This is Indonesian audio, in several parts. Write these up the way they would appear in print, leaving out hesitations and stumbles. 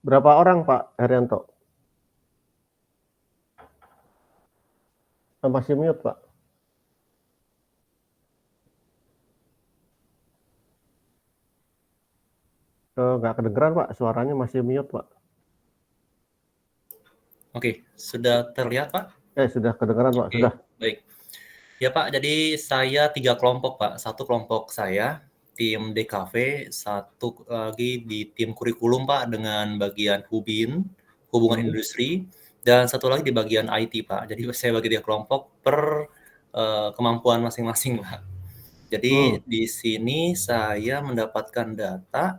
Berapa orang Pak Herianto? Masih mute Pak? Nggak kedengeran Pak, suaranya masih mute Pak. Oke, sudah terlihat Pak? Sudah kedengeran Pak, sudah. Oke, baik. Ya Pak, jadi saya 3 kelompok Pak. Satu kelompok saya, tim DKV, satu lagi di tim kurikulum Pak dengan bagian Hubin, hubungan Mhm. industri, dan satu lagi di bagian IT Pak. Jadi saya bagi 3 kelompok per kemampuan masing-masing Pak. Hmm. Jadi di sini saya mendapatkan data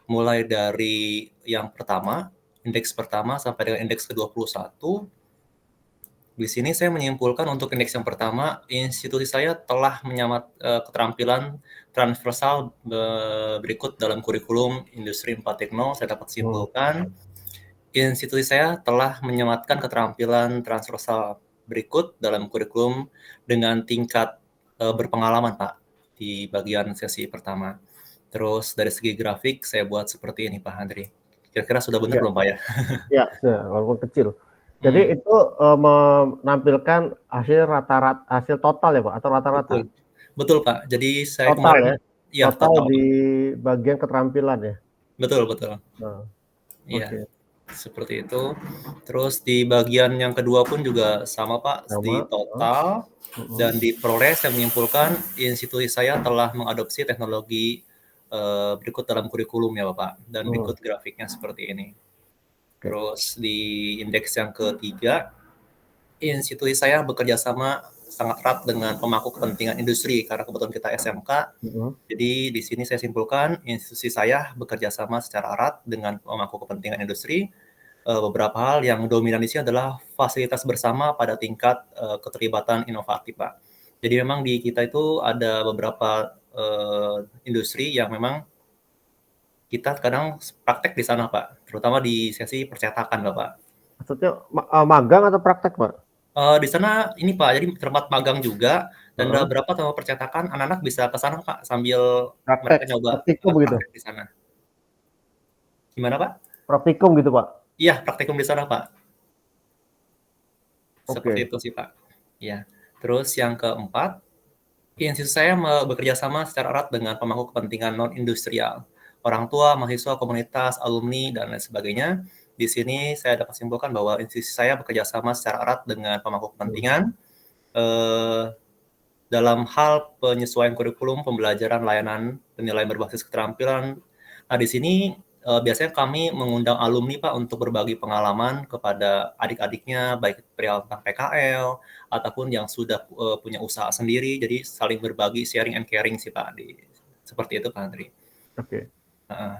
mulai dari yang pertama, indeks pertama sampai dengan indeks ke-21. Di sini saya menyimpulkan untuk indeks yang pertama, institusi saya telah keterampilan transversal berikut dalam kurikulum Industri 4.0. Saya dapat Hmm. simpulkan, institusi saya telah menyematkan keterampilan transversal berikut dalam kurikulum dengan tingkat berpengalaman, Pak, di bagian sesi pertama. Terus dari segi grafik saya buat seperti ini, Pak Andri. Kira-kira sudah benar Ya, belum, Pak ya? ya, sudah, walaupun kecil. Jadi Hmm, itu menampilkan hasil total ya Pak, atau rata-rata? betul. Betul, Pak. Jadi saya Total kemarin ya, ya total total, di Pak. bagian keterampilan ya. Betul betul. Nah, Iya, oke, seperti itu. Terus di bagian yang kedua pun juga sama, Pak, di sama. total Mhm. dan di progres saya menyimpulkan institusi saya telah mengadopsi teknologi, berikut dalam kurikulum ya, Bapak, dan Hmm. berikut grafiknya seperti ini. Oke. Terus di indeks yang ketiga, institusi saya bekerja sama sangat erat dengan pemangku kepentingan industri karena kebetulan kita SMK. Mhm. Jadi di sini saya simpulkan institusi saya bekerja sama secara erat dengan pemangku kepentingan industri. Beberapa hal yang dominan di sini adalah fasilitas bersama pada tingkat keterlibatan inovatif, Pak. Jadi memang di kita itu ada beberapa industri yang memang kita kadang praktek di sana, Pak, terutama di sesi percetakan, Bapak. Maksudnya magang atau praktek Pak? Di sana ini, Pak, jadi tempat magang juga dan ada Heeh. beberapa tempat percetakan anak-anak bisa ke sana, Pak, sambil Praktek, mereka nyoba praktikum gitu, praktek di sana. Gimana, Pak? praktikum gitu Pak. Iya, praktikum di sana, Pak. Seperti Oke. itu sih, Pak. Iya. Terus yang keempat, institusi saya bekerja sama secara erat dengan pemangku kepentingan non-industrial, orang tua, mahasiswa, komunitas, alumni, dan lain sebagainya. Di sini saya dapat simpulkan bahwa institusi saya bekerja sama secara erat dengan pemangku Hmm. kepentingan eh, dalam hal penyesuaian kurikulum, pembelajaran, layanan, penilaian berbasis keterampilan. Nah, di sini biasanya kami mengundang alumni Pak untuk berbagi pengalaman kepada adik-adiknya, baik perihal tentang PKL ataupun yang sudah punya usaha sendiri. Jadi saling berbagi, sharing and caring sih Pak. Seperti itu Pak Andri. Oke.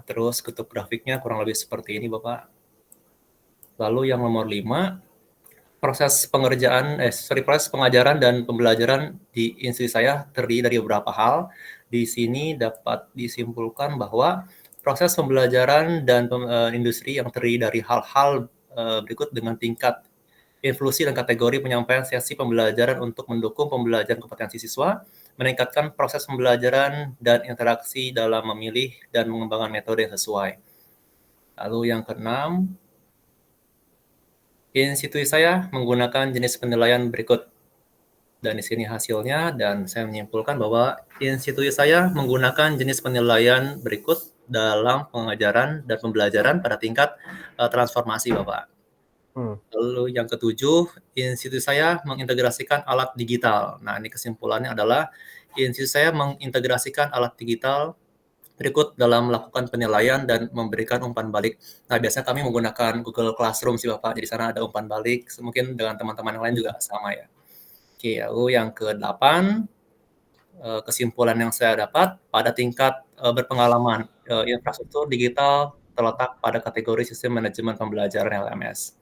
Terus kutub grafiknya kurang lebih seperti ini Bapak. Lalu yang nomor 5, proses pengajaran dan pembelajaran di institusi saya terdiri dari beberapa hal. Di sini dapat disimpulkan bahwa proses pembelajaran dan industri yang terdiri dari hal-hal berikut dengan tingkat inklusi dan kategori penyampaian sesi pembelajaran untuk mendukung pembelajaran kompetensi siswa, meningkatkan proses pembelajaran dan interaksi dalam memilih dan mengembangkan metode yang sesuai. Lalu yang keenam, institusi saya menggunakan jenis penilaian berikut. Dan di sini hasilnya, dan saya menyimpulkan bahwa institusi saya menggunakan jenis penilaian berikut dalam pengajaran dan pembelajaran pada tingkat transformasi, Bapak. Hmm. Lalu yang ketujuh, institusi saya mengintegrasikan alat digital. Nah, ini kesimpulannya adalah institusi saya mengintegrasikan alat digital berikut dalam melakukan penilaian dan memberikan umpan balik. Nah, biasanya kami menggunakan Google Classroom sih, Bapak. Jadi sana ada umpan balik, mungkin dengan teman-teman yang lain juga sama ya. Oke, lalu yang ke-8, kesimpulan yang saya dapat pada tingkat berpengalaman, infrastruktur digital terletak pada kategori sistem manajemen pembelajaran LMS.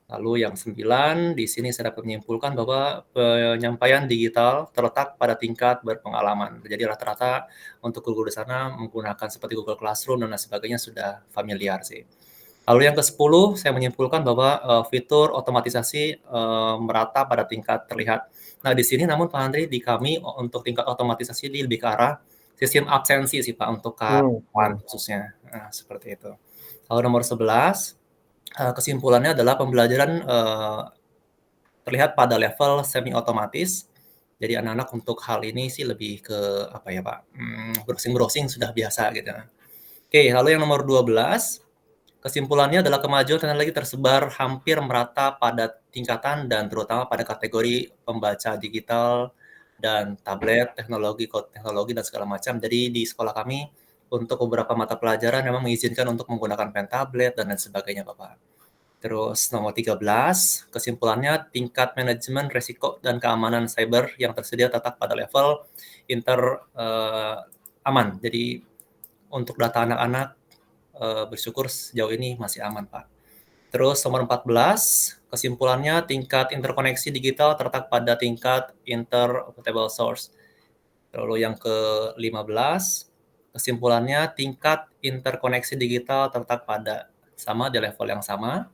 Lalu yang 9, di sini saya dapat menyimpulkan bahwa penyampaian digital terletak pada tingkat berpengalaman. Jadi rata-rata untuk guru di sana menggunakan seperti Google Classroom dan lain sebagainya sudah familiar sih. Lalu yang ke-10, saya menyimpulkan bahwa fitur otomatisasi merata pada tingkat terlihat. Nah, di sini namun Pak Andri, di kami untuk tingkat otomatisasi lebih ke arah sistem absensi sih Pak, untuk Hmm. karyawan Hmm. khususnya. Nah, seperti itu. Lalu nomor 11, kesimpulannya adalah pembelajaran terlihat pada level semi otomatis. Jadi anak-anak untuk hal ini sih lebih ke apa ya Pak, browsing-browsing sudah biasa gitu. Oke, lalu yang nomor 12, kesimpulannya adalah kemajuan teknologi tersebar hampir merata pada tingkatan dan terutama pada kategori pembaca digital dan tablet, teknologi dan segala macam. Jadi di sekolah kami untuk beberapa mata pelajaran memang mengizinkan untuk menggunakan pen tablet dan lain sebagainya, Bapak. Terus nomor 13, kesimpulannya tingkat manajemen risiko dan keamanan cyber yang tersedia tetap pada level aman. Jadi untuk data anak-anak bersyukur sejauh ini masih aman, Pak. Terus nomor 14, kesimpulannya tingkat interkoneksi digital terletak pada tingkat interoperable source. Lalu yang ke-15, kesimpulannya tingkat interkoneksi digital terletak pada sama di level yang sama.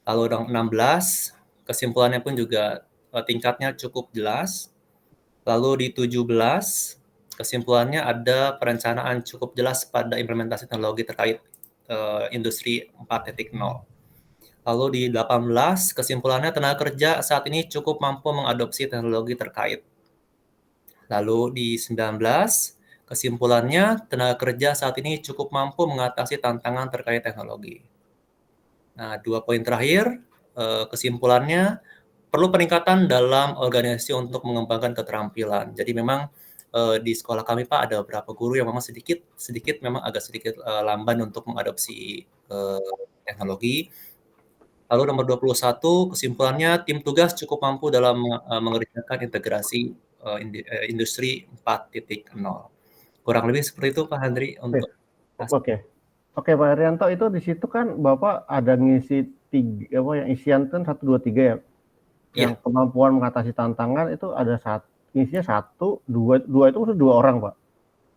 Lalu yang 16, kesimpulannya pun juga tingkatnya cukup jelas. Lalu di 17, kesimpulannya ada perencanaan cukup jelas pada implementasi teknologi terkait industri 4.0. Lalu di 18, kesimpulannya tenaga kerja saat ini cukup mampu mengadopsi teknologi terkait. Lalu di 19, kesimpulannya tenaga kerja saat ini cukup mampu mengatasi tantangan terkait teknologi. Nah, 2 poin terakhir, kesimpulannya perlu peningkatan dalam organisasi untuk mengembangkan keterampilan. Jadi memang di sekolah kami Pak ada beberapa guru yang memang sedikit memang agak sedikit lamban untuk mengadopsi teknologi. Lalu nomor 21, kesimpulannya tim tugas cukup mampu dalam mengerjakan integrasi industri 4.0. Kurang lebih seperti itu Pak Handri untuk Oke. Oke Pak Herianto, itu di situ kan Bapak ada ngisi yang isian kan 1, 2, 3 ya. Yang Iya. kemampuan mengatasi tantangan itu ada isinya 1, 2 itu maksud 2 orang, Pak?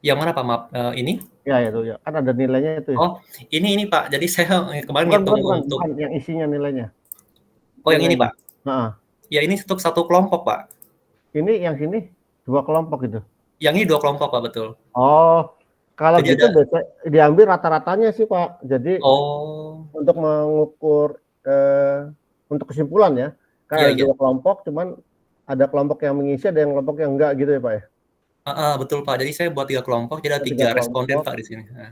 Yang mana Pak? Maaf, ini? Ya itu ya. Kan ada nilainya itu ya. Oh, ini Pak. Jadi saya kemarin ngitung untuk Bukan yang isinya nilainya. Oh, yang ini Pak? Heeh. Ya ini untuk satu kelompok Pak. Ini yang sini 2 kelompok gitu. Yang ini 2 kelompok Pak, betul. Oh, kalau Jadi gitu ada biasa diambil rata-ratanya sih Pak. Jadi Oh. untuk mengukur untuk kesimpulan ya, kan Iya ada iya. 2 kelompok, cuman ada kelompok yang mengisi, ada yang kelompok yang enggak gitu ya Pak ya? Heeh, betul Pak. Jadi saya buat 3 kelompok, jadi ada 3 3 responden kelompok. Pak di sini. Heeh.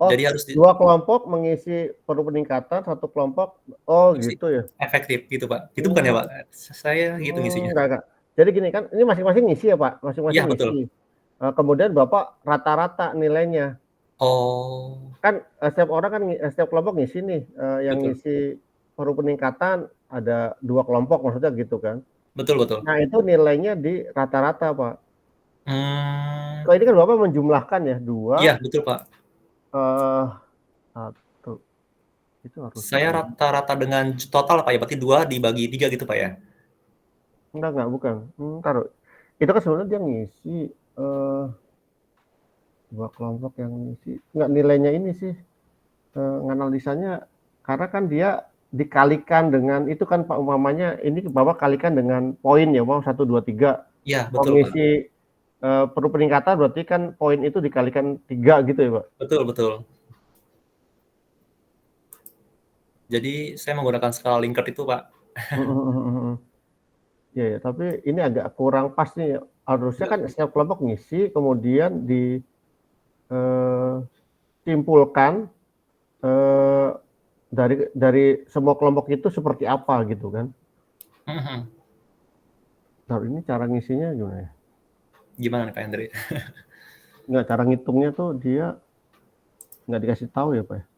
Oh, Jadi harus 2 kelompok mengisi perlu peningkatan, 1 kelompok ngisi gitu ya? efektif gitu Pak. Itu bukan ya Pak? Saya gitu ngisinya. Enggak. Jadi gini kan, ini masing-masing ngisi ya Pak? Iya, Masing-masing betul. ngisi. Kemudian Bapak rata-rata nilainya. Oh. Kan setiap orang kan setiap kelompok ngisi nih, yang Betul. ngisi perlu peningkatan ada 2 kelompok maksudnya gitu kan. Betul betul. Nah itu nilainya di rata-rata Pak. Mmm. Kalau ini kan Bapak menjumlahkan ya, 2, Iya, betul Pak. 1. Itu harusnya Saya ada. rata-rata dengan total Pak ya, berarti 2 dibagi 3 gitu Pak ya? Enggak, bukan. Entar. Itu kan sebenarnya dia ngisi 2 kelompok yang ngisi. Enggak, nilainya ini sih nganalisanya karena kan dia dikalikan dengan itu kan Pak, umpamanya ini Bapak kalikan dengan poin ya, umpama 1, 2, 3. Iya, Kalau betul Pak. ngisi perlu peningkatan berarti kan poin itu dikalikan 3 gitu ya Pak? Betul betul. Jadi saya menggunakan skala Likert itu Pak. Ya, tapi ini agak kurang pas nih. Harusnya kan setiap kelompok ngisi, kemudian disimpulkan dari semua kelompok itu seperti apa gitu kan. Nah, ini cara ngisinya gimana ya? Gimana nih Pak Hendri? Nggak, cara ngitungnya tuh dia nggak dikasih tahu ya Pak ya?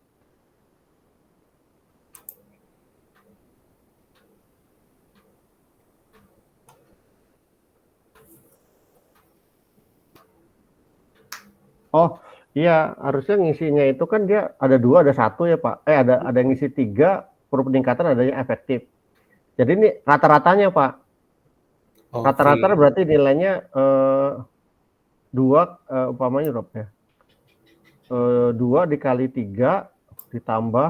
Oh iya, harusnya ngisinya itu kan dia ada 2, ada 1 ya Pak. Ada yang ngisi 3, perlu peningkatan, ada yang efektif. Jadi ini rata-ratanya Pak. Rata-rata Oke. berarti nilainya 2, umpamanya berapa ya? 2 dikali 3 ditambah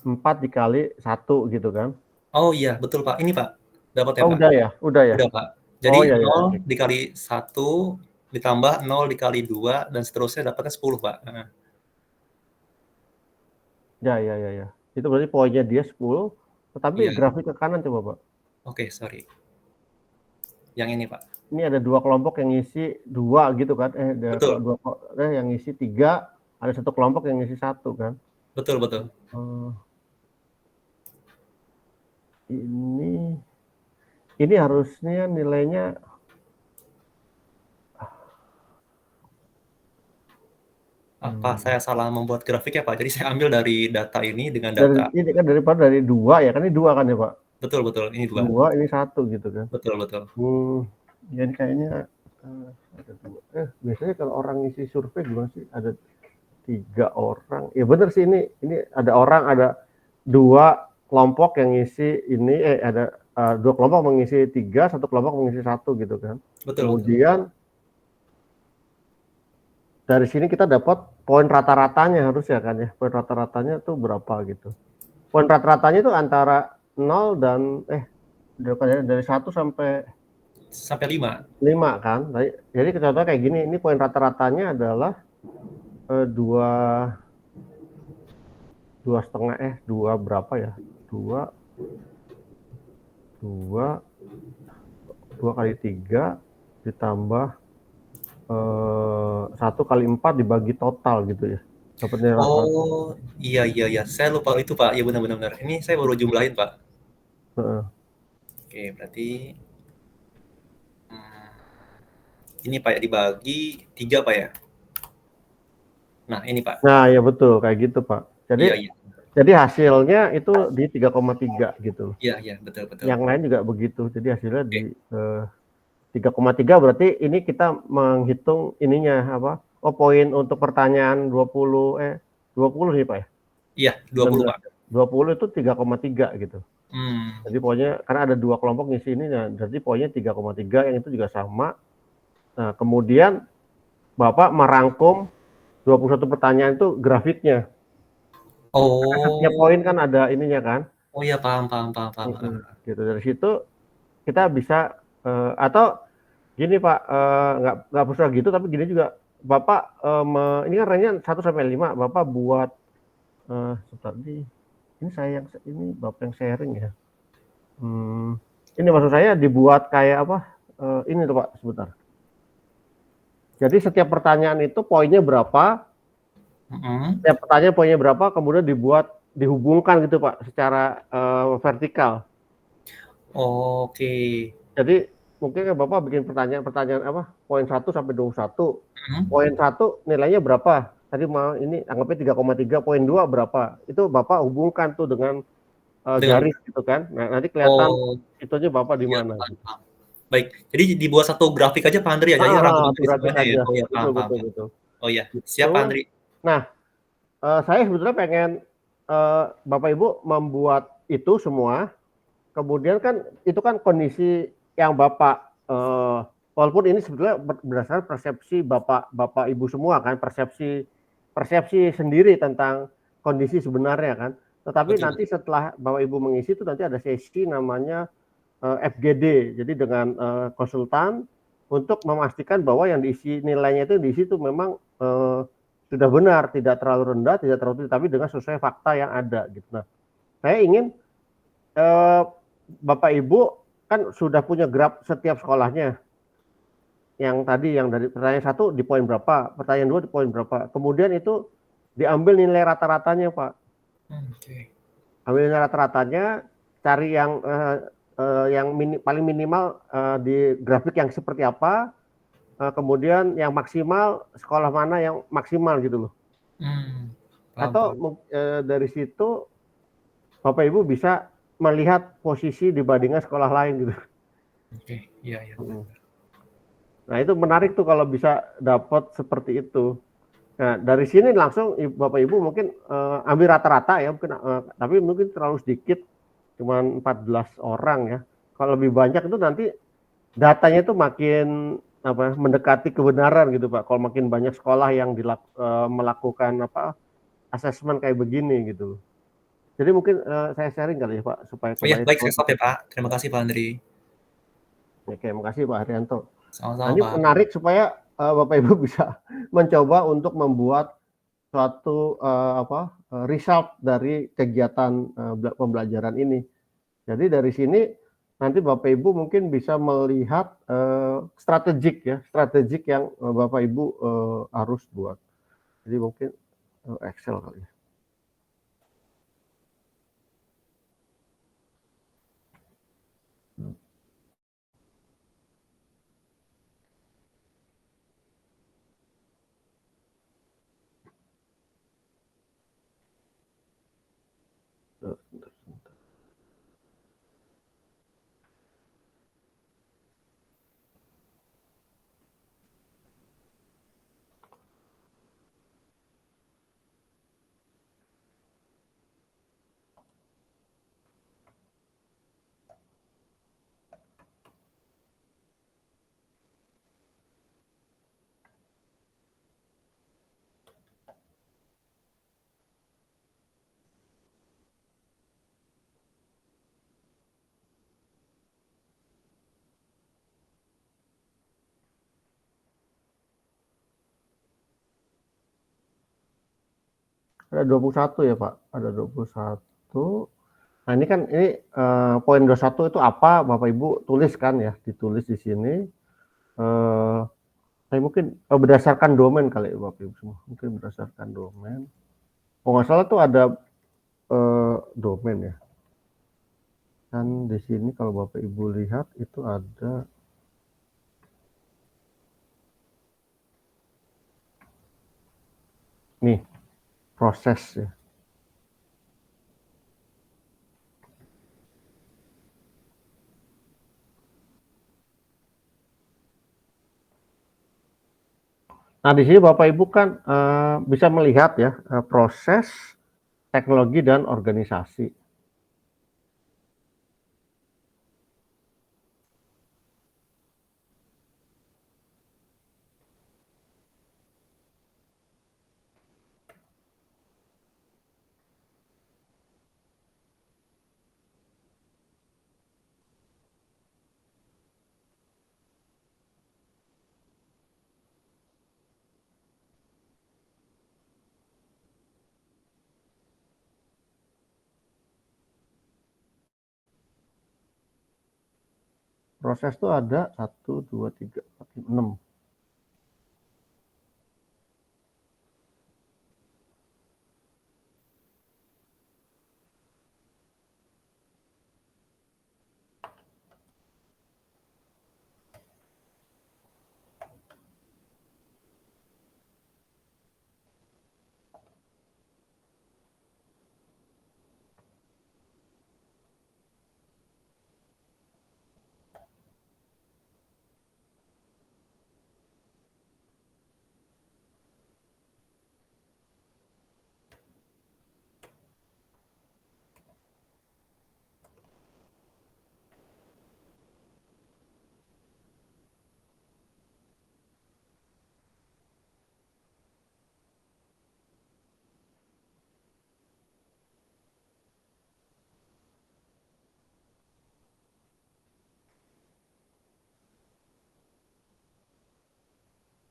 4 dikali 1 gitu kan. Oh iya, betul Pak. Ini Pak, dapat ya Oh Pak? udah ya? Udah ya? Udah Pak. Jadi Oh ya ya. 0 dikali 1 ditambah 0 dikali 2 dan seterusnya dapatnya 10 Pak. Heeh. Ya, ya, ya, ya. Itu berarti poinnya dia 10, tetapi Iya. grafik ke kanan coba, Pak. Oke, sorry. Yang ini, Pak. Ini ada 2 kelompok yang ngisi 2 gitu kan, Betul. yang ngisi 3, ada 1 kelompok yang ngisi 1 kan. Betul, betul. Oh, ini ini harusnya nilainya Apa saya salah membuat grafik ya, Pak? Jadi saya ambil dari data ini dengan dari data. ini kan dari 2 ya kan, ini 2 kan ya, Pak? Betul, betul. Ini 2. 2 ini 1 gitu kan. Betul, betul. Jadi kayaknya, ada 2 biasanya kalau orang ngisi survei gimana sih? Ada 3 orang, ya bener sih ini ada orang, ada 2 kelompok yang ngisi ini, ada 2 kelompok mengisi 3, 1 kelompok mengisi 1 gitu kan. Betul, Kemudian dari sini kita dapat poin rata-ratanya harusnya kan ya, poin rata-ratanya tuh berapa gitu. Poin rata-ratanya itu antara 0 dan dari 1 sampai 5. 5 kan. Jadi contohnya kayak gini, ini poin rata-ratanya adalah 2 berapa ya? 2 kali 3 ditambah 1 kali 4 dibagi total gitu ya. Dapat nilai rata-rata. Oh, iya, iya, iya. Saya lupa itu, Pak. Iya, benar, benar, benar. Ini saya baru jumlahin, Pak. Heeh. Oke, berarti hmm, ini Pak ya dibagi 3, Pak ya. Nah, ini Pak. Nah, ya betul kayak gitu, Pak. Iya, iya. Jadi hasilnya itu di 3,3 gitu. Iya, iya, betul, betul. Yang lain juga begitu. Jadi hasilnya Oke. di 3,3 berarti ini kita menghitung ininya apa? Oh, poin untuk pertanyaan 20 nih, Pak ya? Iya, 20, Benar-benar. Pak. 20 itu 3,3 gitu. Hmm. Jadi poinnya karena ada 2 kelompok ngisi ini, nah jadi poinnya 3,3 yang itu juga sama. Nah, kemudian Bapak merangkum 21 pertanyaan itu grafiknya. Karena setiap Oh. poin kan ada ininya kan. Oh iya, paham, paham, paham, paham. Gitu. Dari situ kita bisa atau gini Pak, nggak usah gitu, tapi gini juga Bapak ini kan range-nya 1 sampai 5, Bapak buat sebentar ini saya yang ini Bapak yang sharing ya. Ini maksud saya dibuat kayak apa? Ini tuh Pak, sebentar. Jadi setiap pertanyaan itu poinnya berapa? Setiap pertanyaan poinnya berapa? Kemudian dihubungkan gitu Pak, secara vertikal. Oke. Jadi mungkin Bapak bikin pertanyaan apa? Poin 1 sampai 21. Poin 1 nilainya berapa? Tadi mau ini anggapnya 3,3, poin 2 berapa? Itu Bapak hubungkan tuh dengan Dengan garis gitu kan. Nah, nanti kelihatan oh, itunya Bapak di iya, mana paham, gitu. paham. Baik, jadi dibuat satu grafik aja Pak Andri ya, jadi rangkuman dari Grafik semuanya ya? aja. Oh ya, paham, Betul, paham, betul, paham. betul. Oh iya, siap Gitu. Pak Andri. Nah, saya sebetulnya pengen Bapak Ibu membuat itu semua. Kemudian kan itu kan kondisi yang Bapak walaupun ini sebetulnya berdasarkan persepsi Bapak Ibu semua kan, persepsi sendiri tentang kondisi sebenarnya kan. Tetapi Betul, nanti setelah Bapak Ibu mengisi itu nanti ada sesi namanya FGD. Jadi dengan konsultan untuk memastikan bahwa yang diisi nilainya itu diisi itu memang sudah benar, tidak terlalu rendah, tidak terlalu tinggi, tapi dengan sesuai fakta yang ada gitu. Nah, saya ingin Bapak Ibu kan sudah punya graf setiap sekolahnya. Yang tadi yang dari pertanyaan 1 di poin berapa, pertanyaan 2 di poin berapa. Kemudian itu diambil nilai rata-ratanya, Pak. Oke. Ambil nilai rata-ratanya, cari yang paling minimal di grafik yang seperti apa, kemudian yang maksimal sekolah mana yang maksimal gitu loh. Paham, Atau paham. dari situ Bapak Ibu bisa melihat posisi dibandingkan sekolah lain gitu. Oke, iya, iya. Nah itu menarik tuh kalau bisa dapat seperti itu. Nah dari sini langsung Bapak Ibu mungkin ambil rata-rata ya, mungkin tapi mungkin terlalu sedikit, cuma 14 orang ya. Kalau lebih banyak itu nanti datanya itu makin mendekati kebenaran gitu Pak. Kalau makin banyak sekolah yang melakukan asesmen kayak begini gitu. Jadi mungkin saya sharing kali ya Pak supaya Oh ya, kebayang. baik, saya stop ya Pak. Terima kasih Pak Andri. Oke, makasih Pak Haryanto. Nah, Sama-sama ini Pak. menarik supaya Bapak Ibu bisa mencoba untuk membuat suatu result dari kegiatan pembelajaran ini. Jadi dari sini nanti Bapak Ibu mungkin bisa melihat strategik yang Bapak Ibu harus buat. Jadi mungkin Excel kali ya. Ada 21 ya Pak, ada 21. Nah ini kan poin 21 itu apa Bapak Ibu tuliskan ya, ditulis di sini. Saya mungkin berdasarkan domain kali ya Bapak Ibu semua, mungkin berdasarkan domain. Oh nggak salah tuh ada domain ya. Kan di sini kalau Bapak Ibu lihat itu ada nih proses ya. Nah di sini Bapak Ibu kan bisa melihat ya proses, teknologi dan organisasi. Proses itu ada 1, 2, 3, 4, 5, 6.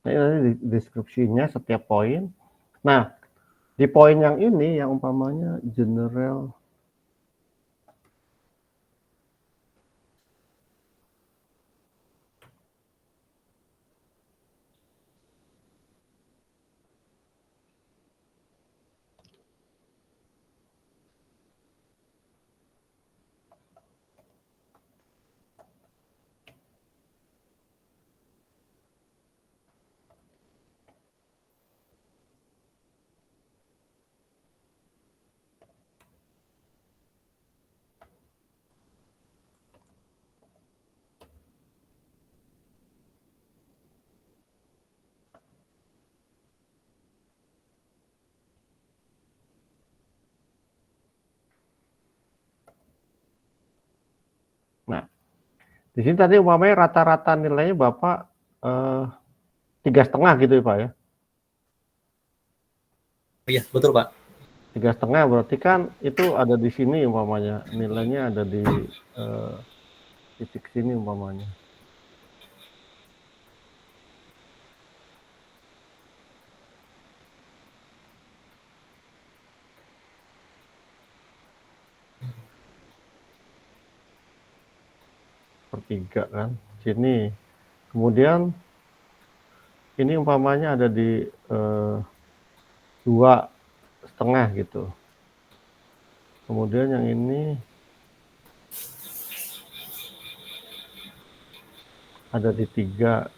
Nah, ini deskripsinya setiap poin. Nah, di poin yang ini yang umpamanya general. Nah, di sini tadi umpamanya rata-rata nilainya Bapak 3,5 gitu ya Pak ya. Iya, betul Pak. 3,5 berarti kan itu ada di sini umpamanya nilainya ada di titik sini umpamanya. 1/3 kan, sini. Kemudian ini umpamanya ada di 2,5 gitu. Kemudian yang ini ada di 3.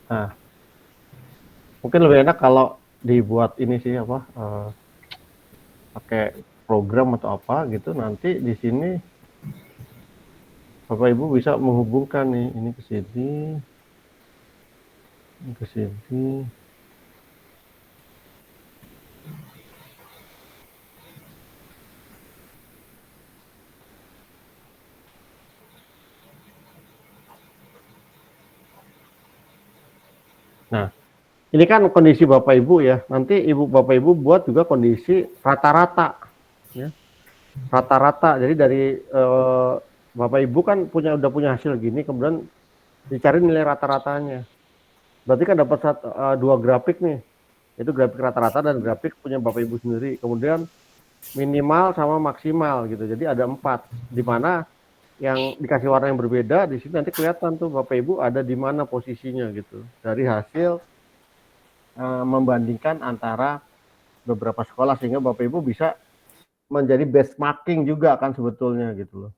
Nah, mungkin lebih enak kalau dibuat ini sih apa pakai program atau apa gitu, nanti di sini Bapak Ibu bisa menghubungkan nih, ini ke sini, ini ke sini. Nah, ini kan kondisi Bapak Ibu ya. Nanti Bapak Ibu buat juga kondisi rata-rata, ya. Rata-rata. Jadi dari Bapak Ibu kan udah punya hasil gini, kemudian dicari nilai rata-ratanya. Berarti kan dapat 2 grafik nih. Itu grafik rata-rata dan grafik punya Bapak Ibu sendiri. Kemudian minimal sama maksimal gitu. Jadi ada 4, di mana yang dikasih warna yang berbeda di sini nanti kelihatan tuh Bapak Ibu ada di mana posisinya gitu. Dari hasil membandingkan antara beberapa sekolah, sehingga Bapak Ibu bisa menjadi benchmarking juga kan sebetulnya gitu loh.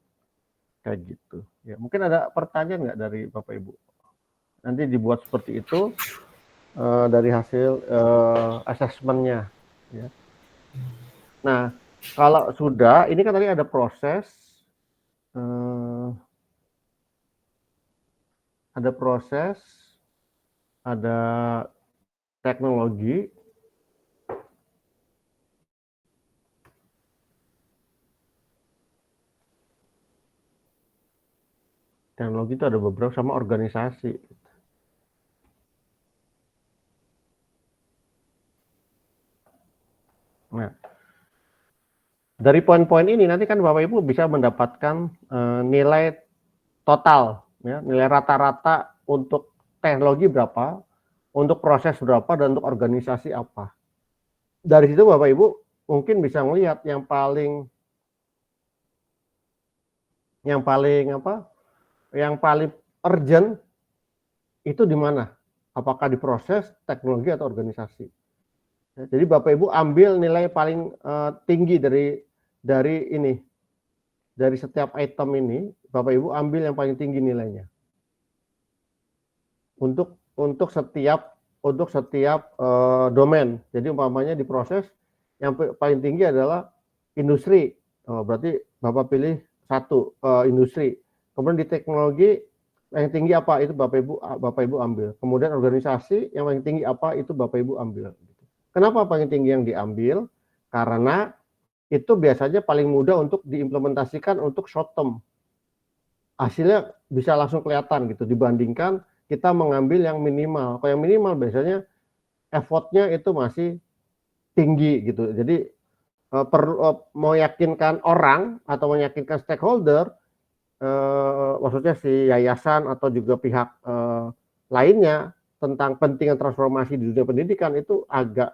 Kayak gitu. Ya, mungkin ada pertanyaan nggak dari Bapak Ibu? Nanti dibuat seperti itu dari hasil asesmennya. Ya. Nah, kalau sudah, ini kan tadi ada proses, eh, ada proses, ada teknologi. Teknologi itu ada beberapa sama organisasi. Nah, dari poin-poin ini nanti kan Bapak Ibu bisa mendapatkan nilai total, ya, nilai rata-rata untuk teknologi berapa, untuk proses berapa, dan untuk organisasi apa. Dari situ Bapak Ibu mungkin bisa melihat yang paling urgent itu di mana? Apakah di proses, teknologi, atau organisasi? Jadi Bapak Ibu ambil nilai paling tinggi dari setiap item ini, Bapak Ibu ambil yang paling tinggi nilainya untuk setiap domain. Jadi umpamanya di proses yang paling tinggi adalah industri, berarti Bapak pilih 1 industri. Kemudian di teknologi yang tinggi apa, itu Bapak Ibu ambil. Kemudian organisasi yang paling tinggi apa, itu Bapak Ibu ambil. Kenapa paling tinggi yang diambil? Karena itu biasanya paling mudah untuk diimplementasikan untuk short term. Hasilnya bisa langsung kelihatan gitu, dibandingkan kita mengambil yang minimal. Kalau yang minimal biasanya effortnya itu masih tinggi gitu. Jadi meyakinkan orang atau meyakinkan stakeholder, maksudnya si yayasan atau juga pihak lainnya tentang pentingnya transformasi di dunia pendidikan itu agak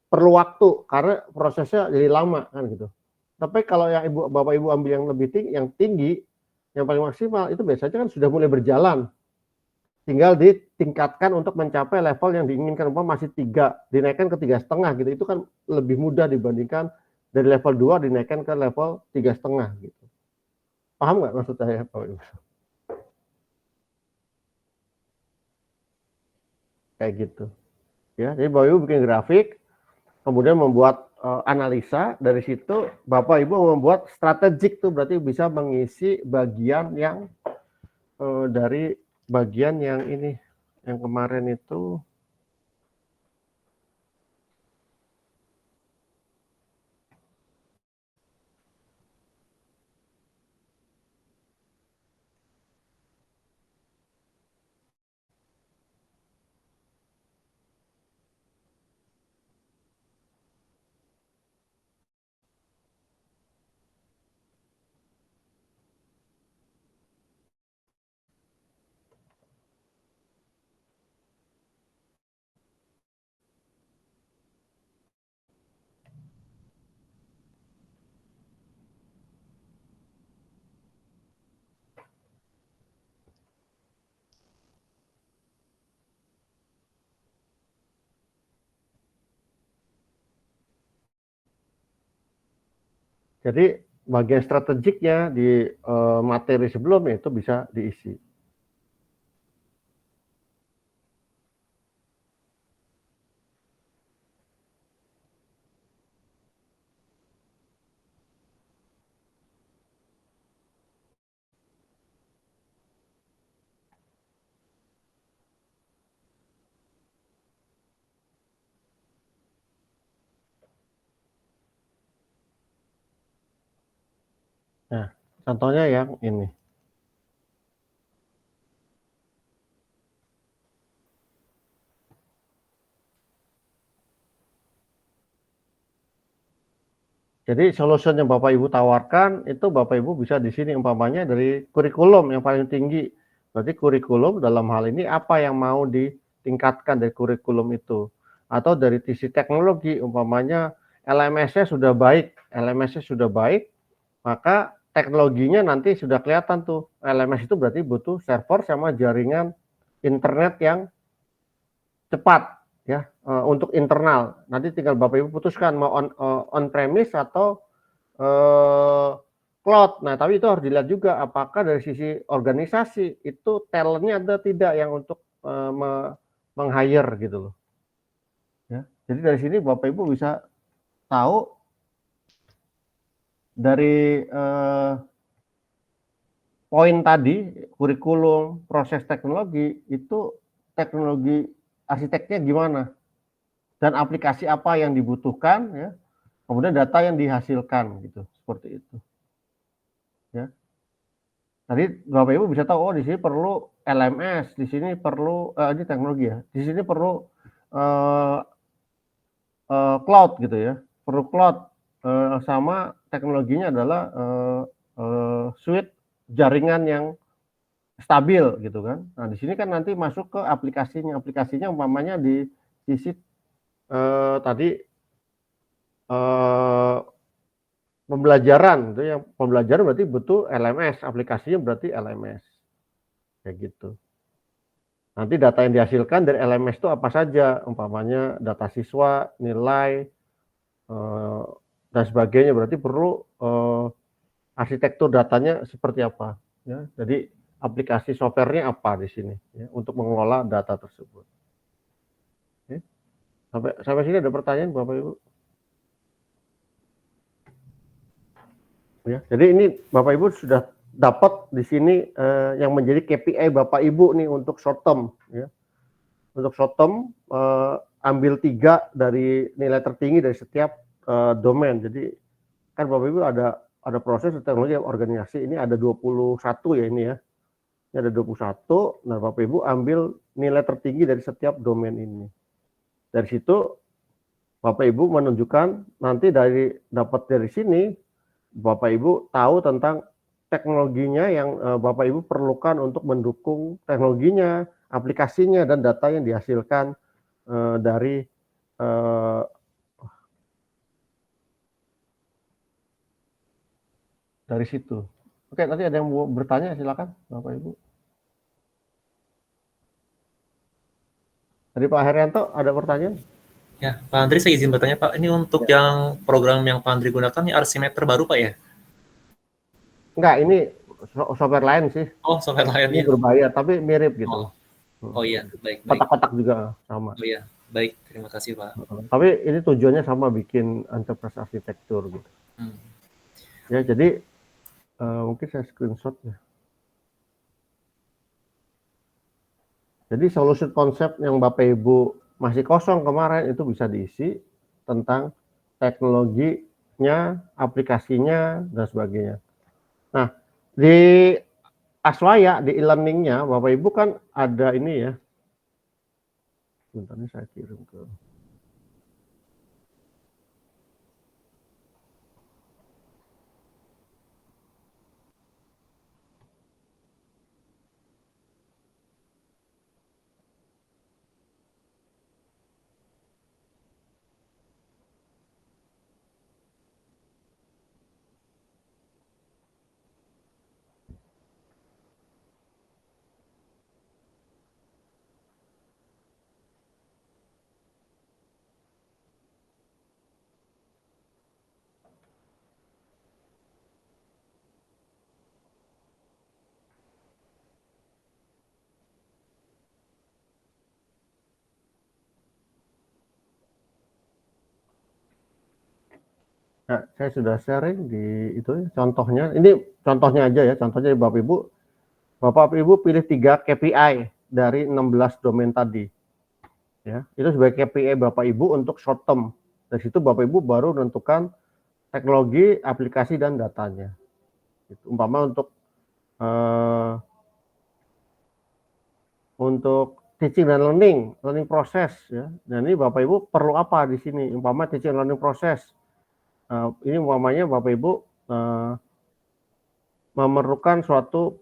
perlu waktu karena prosesnya jadi lama kan gitu. Tapi kalau yang Bapak Ibu ambil yang lebih tinggi, yang paling maksimal itu biasanya kan sudah mulai berjalan. Tinggal ditingkatkan untuk mencapai level yang diinginkan, masih 3, dinaikkan ke 3,5 gitu. Itu kan lebih mudah dibandingkan dari level 2 dinaikkan ke level 3,5 gitu. Paham nggak maksud saya, Pak Ibu? Kayak gitu. Ya, jadi Bapak Ibu bikin grafik, kemudian membuat analisa, dari situ Bapak Ibu membuat strategik tuh, berarti bisa mengisi bagian yang dari bagian yang ini, yang kemarin itu Jadi bagian strategiknya di materi sebelumnya itu bisa diisi. Nah, contohnya yang ini. Jadi solution yang Bapak Ibu tawarkan itu Bapak Ibu bisa di sini umpamanya dari kurikulum yang paling tinggi. Berarti kurikulum dalam hal ini apa yang mau ditingkatkan dari kurikulum itu. Atau dari sisi teknologi umpamanya LMS-nya sudah baik, LMS-nya sudah baik, maka teknologinya nanti sudah kelihatan tuh. LMS itu berarti butuh server sama jaringan internet yang cepat ya untuk internal. Nanti tinggal Bapak Ibu putuskan mau on premise atau cloud. Nah, tapi itu harus dilihat juga apakah dari sisi organisasi itu talentnya ada tidak yang untuk meng-hire gitu loh. Ya. Jadi dari sini Bapak Ibu bisa tahu dari poin tadi kurikulum, proses teknologi itu teknologi arsiteknya gimana dan aplikasi apa yang dibutuhkan ya. Kemudian data yang dihasilkan gitu, seperti itu. Ya. Tadi Bapak Ibu bisa tahu, oh di sini perlu LMS, di sini perlu ini teknologi ya, di sini perlu uh, cloud gitu ya, perlu cloud sama teknologinya adalah suite jaringan yang stabil gitu kan. Nah di sini kan nanti masuk ke aplikasinya umpamanya di sisi tadi pembelajaran itu yang pembelajaran berarti butuh LMS, aplikasinya berarti LMS kayak gitu. Nanti data yang dihasilkan dari LMS itu apa saja, umpamanya data siswa, nilai dan sebagainya. Berarti perlu arsitektur datanya seperti apa. Ya. Jadi aplikasi softwarenya apa di sini ya, untuk mengelola data tersebut. Oke. Sampai sini ada pertanyaan Bapak Ibu? Ya, jadi ini Bapak Ibu sudah dapat di sini yang menjadi KPI Bapak Ibu nih untuk short term. Ya. Untuk short term ambil 3 dari nilai tertinggi dari setiap domain. Jadi kan Bapak Ibu ada proses teknologi organisasi ini ada 21 ya ini ya. Ini ada 21. Nah, Bapak Ibu ambil nilai tertinggi dari setiap domain ini. Dari situ Bapak Ibu menunjukkan nanti dapat dari sini Bapak Ibu tahu tentang teknologinya yang Bapak Ibu perlukan untuk mendukung teknologinya, aplikasinya dan data yang dihasilkan dari situ. Oke, nanti ada yang mau bertanya silakan Bapak Ibu. Dari Pak Herianto ada pertanyaan? Ya, Pak Andri saya izin bertanya Pak, ini untuk yang program yang Pak Andri gunakan ini Arsimeter baru Pak ya? Enggak, ini software lain sih. Oh, software Ini lainnya. berbayar tapi mirip gitu Oh, loh. oh iya, baik, baik. Kotak-kotak juga sama. Oh iya, baik. Terima kasih Pak. Tapi ini tujuannya sama bikin enterprise arsitektur gitu. Hmm. Ya, jadi mungkin saya screenshot ya. Jadi solusi konsep yang Bapak Ibu masih kosong kemarin itu bisa diisi tentang teknologinya, aplikasinya, dan sebagainya. Nah, di Aswaya, di e-learningnya, Bapak Ibu kan ada ini ya. Sebentar ini saya kirim ke... Nah, saya sudah sharing di itu contohnya. Ini contohnya aja ya, contohnya Bapak Ibu. Bapak Ibu pilih 3 KPI dari 16 domain tadi. Ya, itu sebagai KPI Bapak Ibu untuk short term. Dari situ Bapak Ibu baru menentukan teknologi, aplikasi dan datanya. Gitu. Umpama untuk teaching dan learning proses ya. Dan ini Bapak Ibu perlu apa di sini? Umpama teaching and learning proses. Ini umpamanya Bapak Ibu memerlukan suatu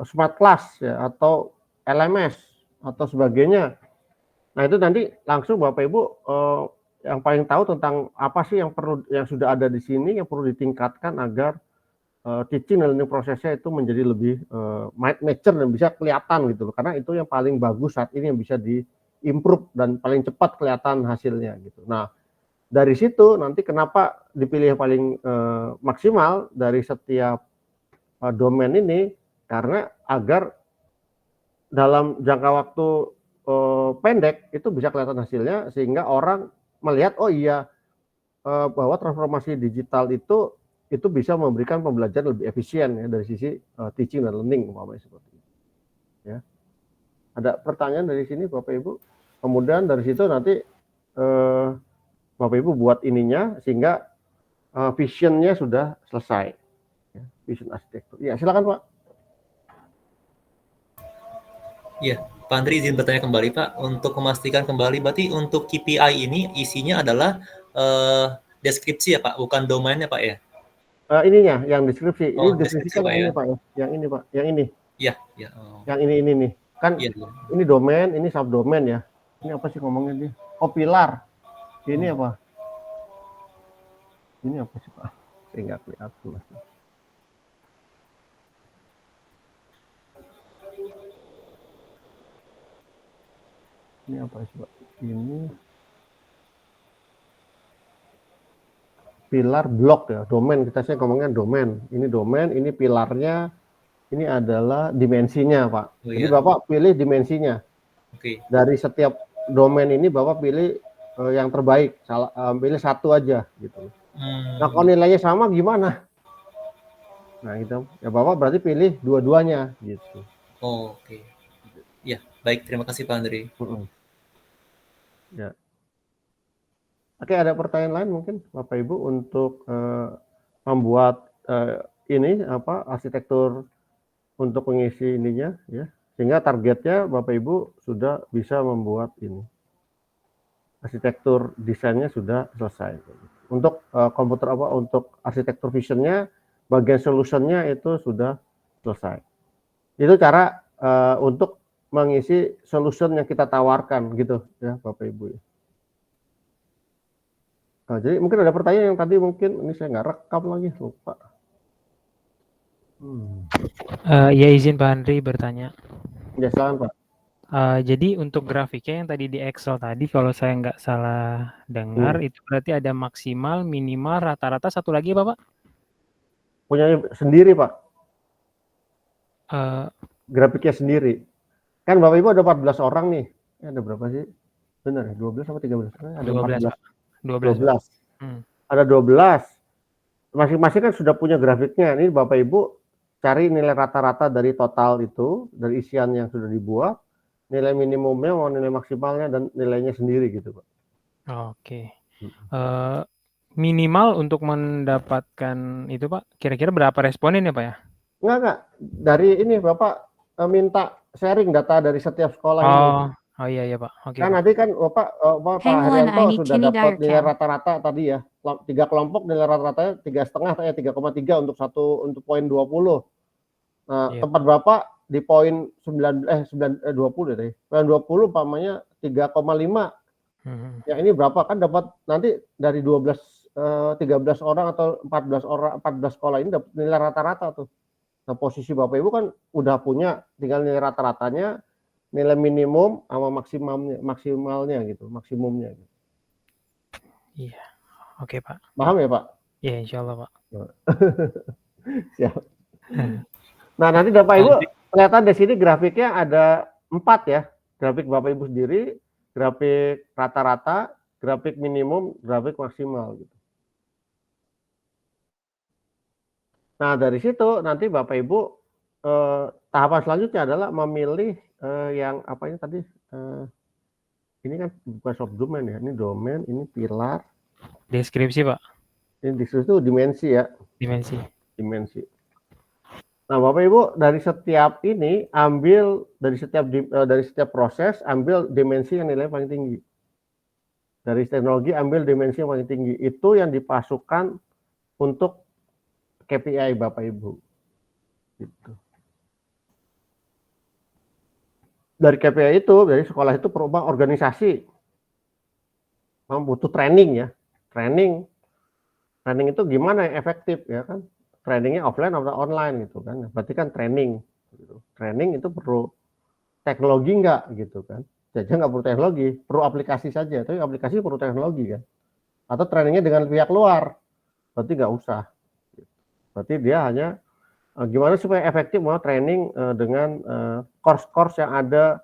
smart class ya atau LMS atau sebagainya. Nah, itu nanti langsung Bapak Ibu yang paling tahu tentang apa sih yang sudah ada di sini yang perlu ditingkatkan agar teaching dan learning prosesnya itu menjadi lebih mature dan bisa kelihatan gitu loh. Karena itu yang paling bagus saat ini yang bisa di-improve dan paling cepat kelihatan hasilnya gitu. Nah, dari situ nanti kenapa dipilih yang paling maksimal dari setiap domain ini karena agar dalam jangka waktu pendek itu bisa kelihatan hasilnya sehingga orang melihat oh iya bahwa transformasi digital itu bisa memberikan pembelajaran lebih efisien ya dari sisi teaching dan learning umpamanya seperti itu. Ya. Ada pertanyaan dari sini Bapak Ibu? Kemudian dari situ nanti Bapak Ibu buat ininya sehingga visionnya sudah selesai. Ya, vision arsitektur. Ya, silakan Pak. Iya, Pak Andri izin bertanya kembali Pak, untuk memastikan kembali berarti untuk KPI ini isinya adalah deskripsi ya Pak, bukan domainnya Pak ya? Ininya yang deskripsi. Ini Oh, deskripsi deskripsi kan Pak yang ya? ini Pak ya. Yang ini Pak. Yang ini. Iya, iya. Oh. Yang ini nih. Kan Iya, iya. ini domain, ini subdomain ya. Ini apa sih ngomongnya dia? Oh, pilar. Ini apa? Ini apa sih Pak? Saya nggak kelihatan Mas. Ini apa sih Pak? Ini pilar blok ya, domain. Saya ngomongnya domain. Ini domain, ini pilarnya, ini adalah dimensinya Pak. Oh, Jadi iya. Bapak pilih dimensinya. Oke. Dari setiap domain ini Bapak pilih yang terbaik, pilih satu aja gitu. Nah, kalau nilainya sama gimana? Nah, gitu. Ya Bapak berarti pilih dua-duanya gitu. Oh, oke. Ya, baik. Terima kasih Pak Andri. Ya. Oke, ada pertanyaan lain mungkin Bapak Ibu untuk membuat ini apa arsitektur untuk mengisi ininya ya. Sehingga targetnya Bapak Ibu sudah bisa membuat ini. Arsitektur desainnya sudah selesai. Untuk komputer apa untuk arsitektur visionnya bagian solutionnya itu sudah selesai. Itu cara untuk mengisi solution yang kita tawarkan gitu ya Bapak Ibu. Nah, jadi mungkin ada pertanyaan yang tadi mungkin ini saya nggak rekam lagi lupa. Ya izin Pak Andri bertanya. Ya silakan Pak. Jadi untuk grafiknya yang tadi di Excel tadi kalau saya nggak salah dengar itu berarti ada maksimal, minimal, rata-rata satu lagi apa Pak? Punya sendiri Pak. Grafiknya sendiri. Kan Bapak Ibu ada 14 orang nih. Ada berapa sih? Benar ya, 12 atau 13? Ada 12, 14. Pak. 12. Ada 12. Masing-masing kan sudah punya grafiknya. Ini Bapak Ibu cari nilai rata-rata dari total itu, dari isian yang sudah dibuat, nilai minimumnya, mau nilai maksimalnya, dan nilainya sendiri gitu Pak. Oke. Minimal untuk mendapatkan itu Pak, kira-kira berapa responden ya Pak ya? Enggak. Dari ini Bapak minta sharing data dari setiap sekolah ini. Oh iya Pak. Oke. Kan nanti kan Pak Haryanto sudah dapat nilai rata-rata tadi ya. 3 kelompok nilai rata-ratanya 3,5 3,3 untuk poin 20. Nah, tempat Bapak di poin 20 deh. Poin 20 umpamanya 3,5. Ya ini berapa kan dapat nanti dari 13 orang atau 14 sekolah ini dapat nilai rata-rata tuh. Nah, posisi Bapak Ibu kan udah punya tinggal nilai rata-ratanya, nilai minimum sama maksimalnya gitu, maksimumnya. Gitu. Iya. Oke, Pak. Paham ya, Pak? Iya, insya Allah, Pak. Siap. Nah, nanti Bapak Ibu kelihatan di sini grafiknya ada 4 ya. Grafik Bapak Ibu sendiri, grafik rata-rata, grafik minimum, grafik maksimal gitu. Nah, dari situ nanti Bapak Ibu tahapan selanjutnya adalah memilih yang apa ini tadi ini kan bukan subdomain ya, ini domain, ini pilar, Deskripsi Pak, ini deskripsi itu dimensi ya, dimensi. dimensi. Nah, Bapak Ibu dari setiap ini ambil dari setiap proses ambil dimensi yang nilai paling tinggi. Dari teknologi ambil dimensi yang paling tinggi. Itu yang dipasukkan untuk KPI Bapak Ibu. Gitu. Dari KPI itu, dari sekolah itu perubah organisasi. Butuh training ya. Training itu gimana yang efektif ya kan? Trainingnya offline atau online gitu kan? Berarti kan training. Gitu. Training itu perlu teknologi enggak gitu kan? Jadi nggak perlu teknologi, perlu aplikasi saja. Tapi aplikasi perlu teknologi kan? Atau trainingnya dengan pihak luar, berarti nggak usah. Berarti dia hanya gimana supaya efektif mau training dengan course-course yang ada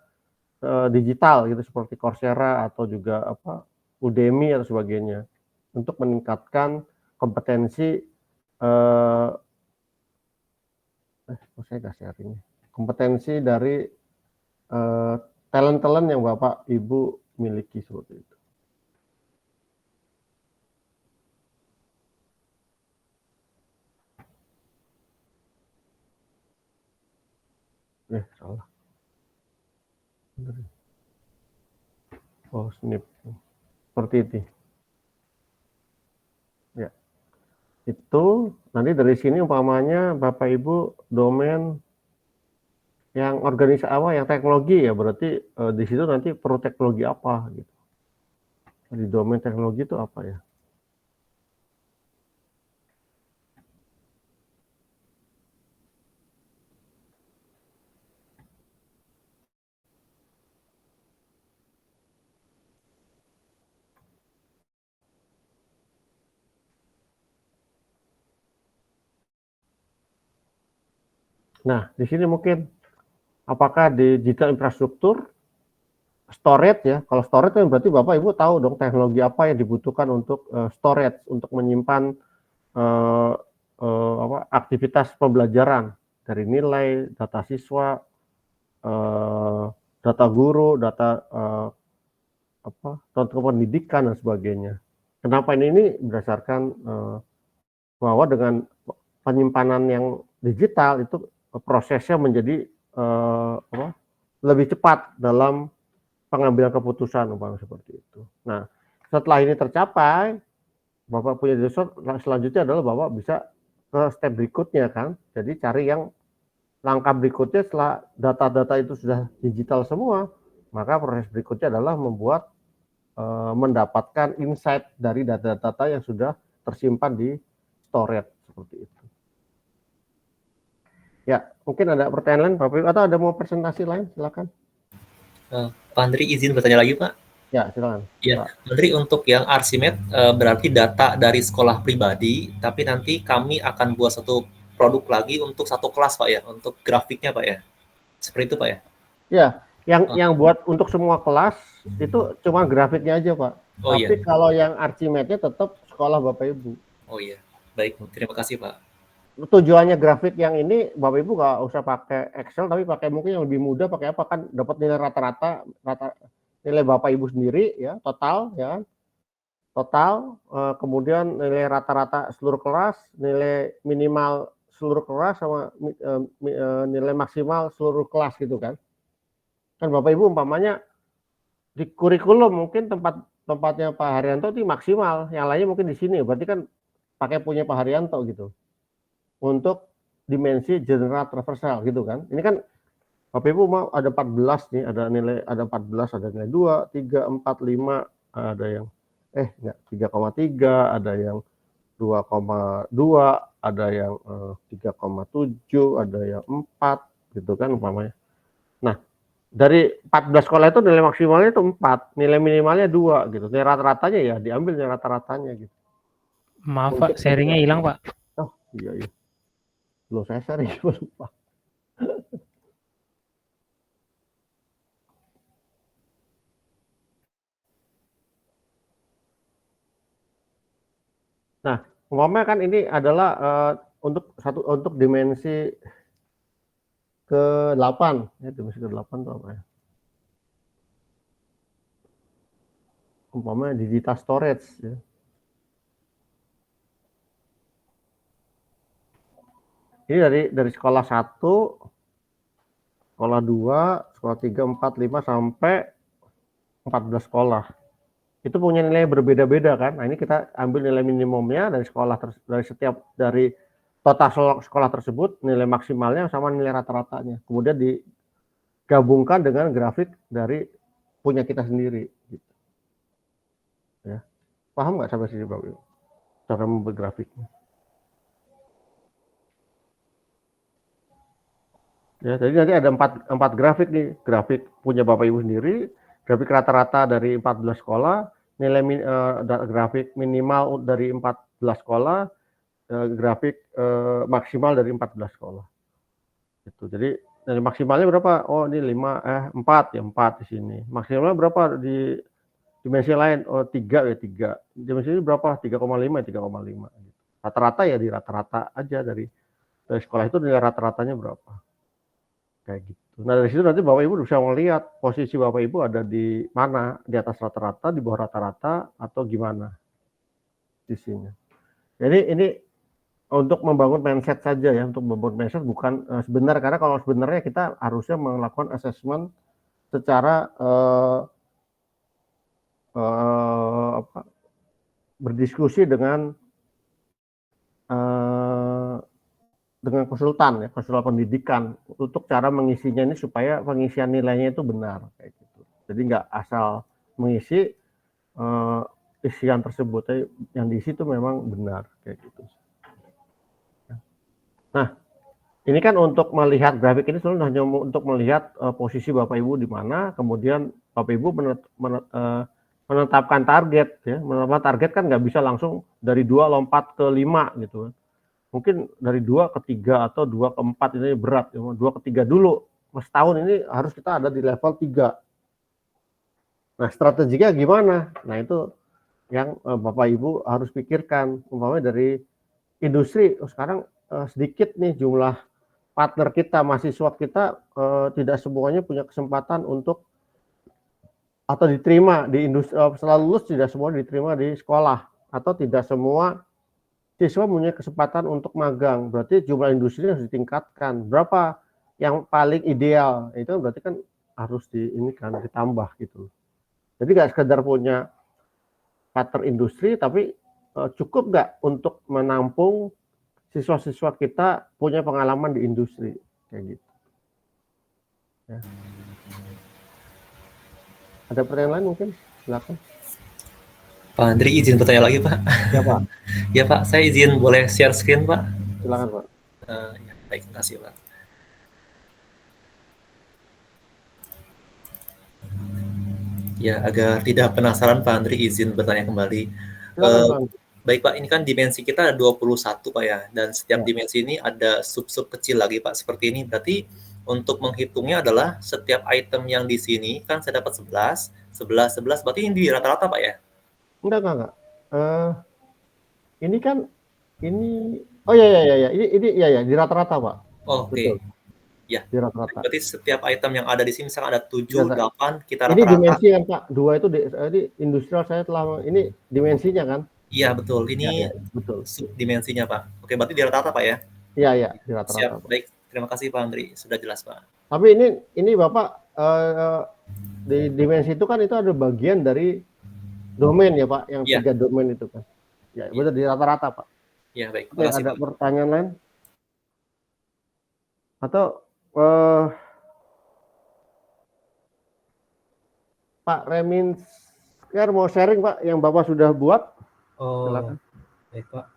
digital gitu seperti Coursera atau juga apa Udemy atau sebagainya untuk meningkatkan kompetensi saya nggak sharing kompetensi dari talent-talent yang Bapak Ibu miliki seperti itu. Salah. Oh, snip. Seperti itu. Ya. Itu nanti dari sini umpamanya Bapak Ibu domain yang organisasi apa yang teknologi ya berarti di situ nanti perlu teknologi apa gitu. Di domain teknologi itu apa ya? Nah, di sini mungkin apakah di digital infrastruktur, storage ya. Kalau storage kan berarti Bapak Ibu tahu dong teknologi apa yang dibutuhkan untuk storage untuk menyimpan aktivitas pembelajaran dari nilai, data siswa, data guru, data contoh pendidikan dan sebagainya. Kenapa ini berdasarkan bahwa dengan penyimpanan yang digital itu prosesnya menjadi lebih cepat dalam pengambilan keputusan seperti itu. Nah, setelah ini tercapai, Bapak punya dashboard, selanjutnya adalah Bapak bisa ke step berikutnya kan. Jadi cari yang langkah berikutnya setelah data-data itu sudah digital semua, maka proses berikutnya adalah membuat mendapatkan insight dari data-data yang sudah tersimpan di storage seperti itu. Ya, mungkin ada pertanyaan lain Bapak Ibu atau ada mau presentasi lain silakan. Pak Andri izin bertanya lagi Pak. Ya, silakan. Ya, Andri untuk yang Arsimed berarti data dari sekolah pribadi, tapi nanti kami akan buat satu produk lagi untuk satu kelas Pak ya, untuk grafiknya Pak ya. Seperti itu Pak ya? Ya, yang buat untuk semua kelas itu cuma grafiknya aja Pak. Oh Tapi iya. kalau yang Archimate-nya tetap sekolah Bapak Ibu. Oh iya, baik. Terima kasih Pak. Tujuannya grafik yang ini Bapak Ibu nggak usah pakai Excel, tapi pakai mungkin yang lebih mudah pakai apa kan dapat nilai rata-rata nilai Bapak Ibu sendiri ya total ya total kemudian nilai rata-rata seluruh kelas, nilai minimal seluruh kelas sama nilai maksimal seluruh kelas gitu kan. Kan Bapak Ibu umpamanya di kurikulum mungkin tempatnya Pak Haryanto itu maksimal, yang lainnya mungkin di sini. Berarti kan pakai punya Pak Haryanto gitu. Untuk dimensi general transversal gitu kan. Ini kan Bapak Ibu mau ada 14 nih, ada 14, ada nilai 2, 3, 4, 5, ada yang enggak 3,3, ada yang 2,2, ada yang 3,7, ada yang 4 gitu kan umpamanya. Nah, dari 14 sekolah itu nilai maksimalnya itu 4, nilai minimalnya 2 gitu. Nilai rata-ratanya ya diambil nilai rata-ratanya gitu. Maaf Pak, sharingnya hilang Pak. Oh iya. Belum saya sharing, lupa. Nah, umpamanya kan ini adalah untuk dimensi ke-8, ya dimensi ke-8 itu apa ya? Umpamanya digital storage ya. Ini dari sekolah 1, sekolah 2, sekolah 3, 4, 5 sampai 14 sekolah. Itu punya nilai berbeda-beda kan. Nah, ini kita ambil nilai minimumnya dari total sekolah tersebut, nilai maksimalnya sama nilai rata-ratanya. Kemudian digabungkan dengan grafik dari punya kita sendiri gitu. Ya. Paham nggak sampai sini Bapak Ibu? Cara membuat grafiknya. Ya, jadi nanti ada empat grafik nih, grafik punya Bapak Ibu sendiri, grafik rata-rata dari 14 sekolah, grafik minimal dari 14 sekolah, grafik maksimal dari 14 sekolah. Gitu. Jadi dari maksimalnya berapa? Oh, ini 4 ya, 4 di sini. Maksimalnya berapa di dimensi lain? Oh, 3 ya, 3. Dimensi ini berapa? 3,5 ya, 3,5 gitu. Rata-rata ya di rata-rata aja dari sekolah itu nilai rata-ratanya berapa. Kayak gitu. Nah, dari situ nanti Bapak Ibu bisa melihat posisi Bapak Ibu ada di mana, di atas rata-rata, di bawah rata-rata, atau gimana di sini. Jadi ini untuk membangun mindset saja ya, untuk membangun mindset bukan sebenarnya, karena kalau sebenarnya kita harusnya melakukan assessment secara berdiskusi dengan konsultan ya, konsultan pendidikan untuk cara mengisinya ini supaya pengisian nilainya itu benar kayak gitu. Jadi nggak asal mengisi isian tersebut, yang diisi itu memang benar kayak gitu. Nah, ini kan untuk melihat grafik ini sebenarnya hanya untuk melihat posisi Bapak Ibu di mana, kemudian Bapak Ibu menetapkan target ya. Menetapkan target kan nggak bisa langsung dari 2 lompat ke 5 gitu kan. Mungkin dari 2 ke 3 atau 2 ke 4 ini berat ya. 2 ke 3 dulu. Setahun ini harus kita ada di level 3. Nah, strateginya gimana? Nah, itu yang Bapak Ibu harus pikirkan. Umpamanya dari industri, sekarang sedikit nih jumlah partner kita, mahasiswa kita tidak semuanya punya kesempatan untuk atau diterima di industri, setelah lulus tidak semua diterima di sekolah, atau tidak semua siswa punya kesempatan untuk magang. Berarti jumlah industri harus ditingkatkan. Berapa yang paling ideal? Itu berarti kan harus ditambah gitu. Jadi nggak sekedar punya partner industri, tapi cukup nggak untuk menampung siswa-siswa kita punya pengalaman di industri kayak gitu. Ya. Ada pertanyaan lain mungkin? Silakan. Pak Andri izin bertanya lagi Pak. Ya Pak. Ya Pak, saya izin boleh share screen Pak. Silakan Pak. Ya, baik, terima kasih Pak. Ya, agar tidak penasaran Pak Andri izin bertanya kembali. Silakan, baik Pak, ini kan dimensi kita ada 21 Pak ya, dan setiap dimensi ini ada sub-sub kecil lagi Pak, seperti ini. Berarti untuk menghitungnya adalah setiap item yang di sini kan saya dapat 11, 11, 11, berarti ini di rata-rata Pak ya? Enggak. Ini kan oh ya, ini ya di rata-rata Pak. Oh, oke. Betul. Ya. Di rata-rata. Berarti setiap item yang ada di sini misalkan ada 7, 8, kita ini rata-rata. dimensi kan Pak. 2 itu ini industrial saya telah ini dimensinya kan? Iya, betul. Ini betul. Subdimensinya Pak. Oke, berarti di rata-rata Pak ya? Iya, di rata-rata. Siap, Pak. Baik. Terima kasih Pak Andri, sudah jelas Pak. Tapi ini Bapak di dimensi itu kan itu ada bagian dari domain ya Pak, yang 3 domain itu kan. Ya, betul di rata-rata Pak. Ya, baik. Oke, ada Pak. Pertanyaan lain? Atau Pak Remin mau sharing Pak yang Bapak sudah buat? Oh, silakan. Baik Pak.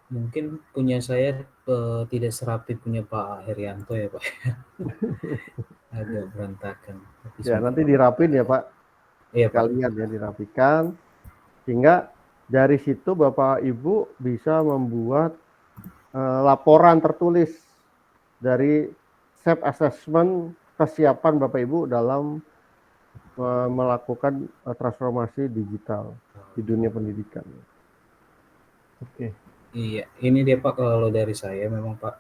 Mungkin punya saya tidak serapi punya Pak Herianto ya Pak. Agak berantakan. Ya, nanti dirapin ya Pak. Iya Pak. Kalian ya dirapikan. Sehingga dari situ Bapak Ibu bisa membuat laporan tertulis dari self assessment kesiapan Bapak Ibu dalam melakukan transformasi digital di dunia pendidikan. Oke. Iya, ini dia Pak kalau dari saya memang Pak,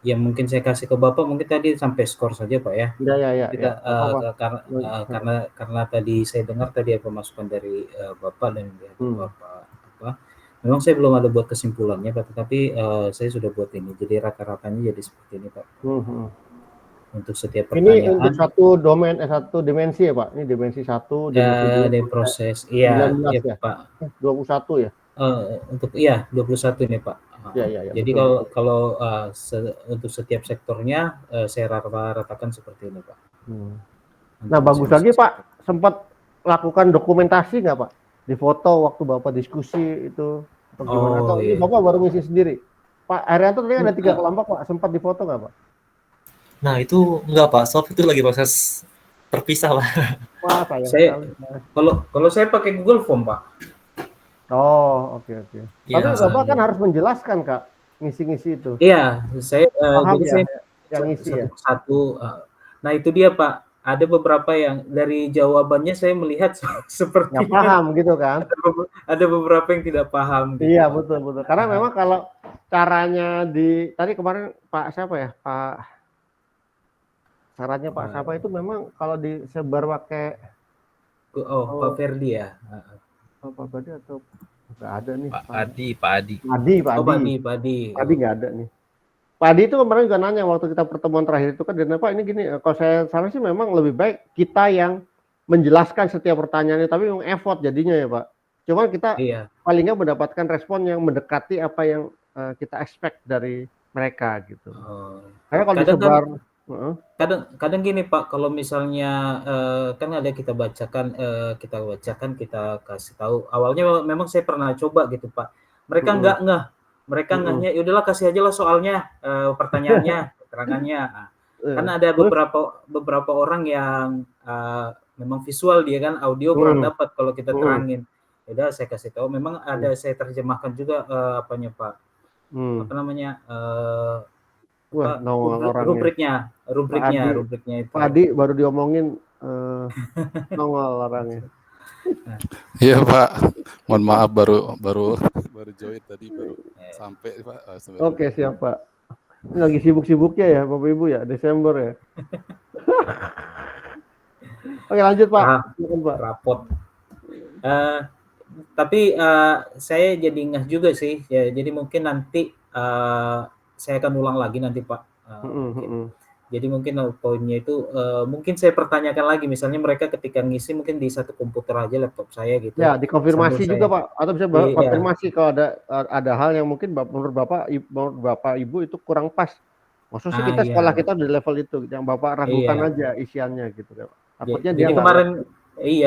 yang mungkin saya kasih ke Bapak mungkin tadi sampai skor saja Pak ya. Ya. Kita karena tadi saya dengar tadi apa masukan dari Bapak dan dari Bapak apa. Memang saya belum ada buat kesimpulannya Pak, tetapi saya sudah buat ini. Jadi rata-ratanya jadi seperti ini Pak. Untuk setiap pertanyaan. Ini untuk satu dimensi ya Pak. Ini dimensi 1, dimensi 2. Dari proses. Iya, 19 ya Pak. 21 ya. Untuk 21 nih Pak. Ya, jadi betul. kalau untuk setiap sektornya saya rata-ratakan seperti ini Pak. Nah bagus lagi Pak, sempat lakukan dokumentasi nggak Pak? Di foto waktu Bapak diskusi itu atau gimana? Atau ini Bapak baru ngisi sendiri? Pak Arianto tadi ada 3 kelompok Pak, sempat difoto nggak Pak? Nah itu enggak Pak, soft itu lagi proses terpisah Pak. Wah sayang sekali. Kalau saya pakai Google Form Pak. Oh oke. Ya, tapi Bapak kan harus menjelaskan Kak, ngisi-ngisi itu. Iya, saya paham jadi ya, saya yang ngisi ya. Satu. Nah itu dia Pak. Ada beberapa yang dari jawabannya saya melihat seperti nggak paham gitu kan? Ada beberapa yang tidak paham. Gitu, iya betul. Karena memang kalau caranya tadi kemarin Pak siapa ya caranya Pak siapa itu memang kalau disebar pakai Pak Ferdi ya. Pak Ferdi atau nggak ada nih. Pak Adi. Padi nggak ada nih. Padi itu kemarin juga nanya waktu kita pertemuan terakhir itu kan, Pak ini gini, kalau saya saran sih memang lebih baik kita yang menjelaskan setiap pertanyaannya, tapi memang effort jadinya ya Pak. Cuman kita paling nggak mendapatkan respon yang mendekati apa yang kita expect dari mereka gitu. Karena kalau disebar kadang gini Pak, kalau misalnya kan ada kita bacakan, kita kasih tahu. Awalnya memang saya pernah coba gitu Pak. Mereka nggak ngeh. Mereka ngehnya yaudahlah kasih aja lah soalnya, pertanyaannya, keterangannya. Karena ada beberapa orang yang memang visual dia kan, audio kurang dapat kalau kita terangin. Yaudah saya kasih tahu. Memang ada saya terjemahkan juga apanya Pak. Apa namanya? Rubriknya itu. Pak Adi baru diomongin nongol orangnya. Iya Pak, mohon maaf baru join tadi baru sampai Pak. Oke siap Pak. Ini lagi sibuk-sibuknya ya Bapak Ibu ya, Desember ya. Oke lanjut Pak. Pak. Rapot. Tapi saya jadi ngeh juga sih. Ya, jadi mungkin nanti saya akan ulang lagi nanti Pak. Jadi mungkin poinnya itu mungkin saya pertanyakan lagi, misalnya mereka ketika ngisi mungkin di satu komputer aja laptop saya gitu. Ya, dikonfirmasi juga Pak, atau bisa konfirmasi kalau ada hal yang mungkin menurut Bapak Ibu itu kurang pas. Maksudnya kita sekolah kita di level itu, yang Bapak ragukan aja isiannya gitu. Takutnya dia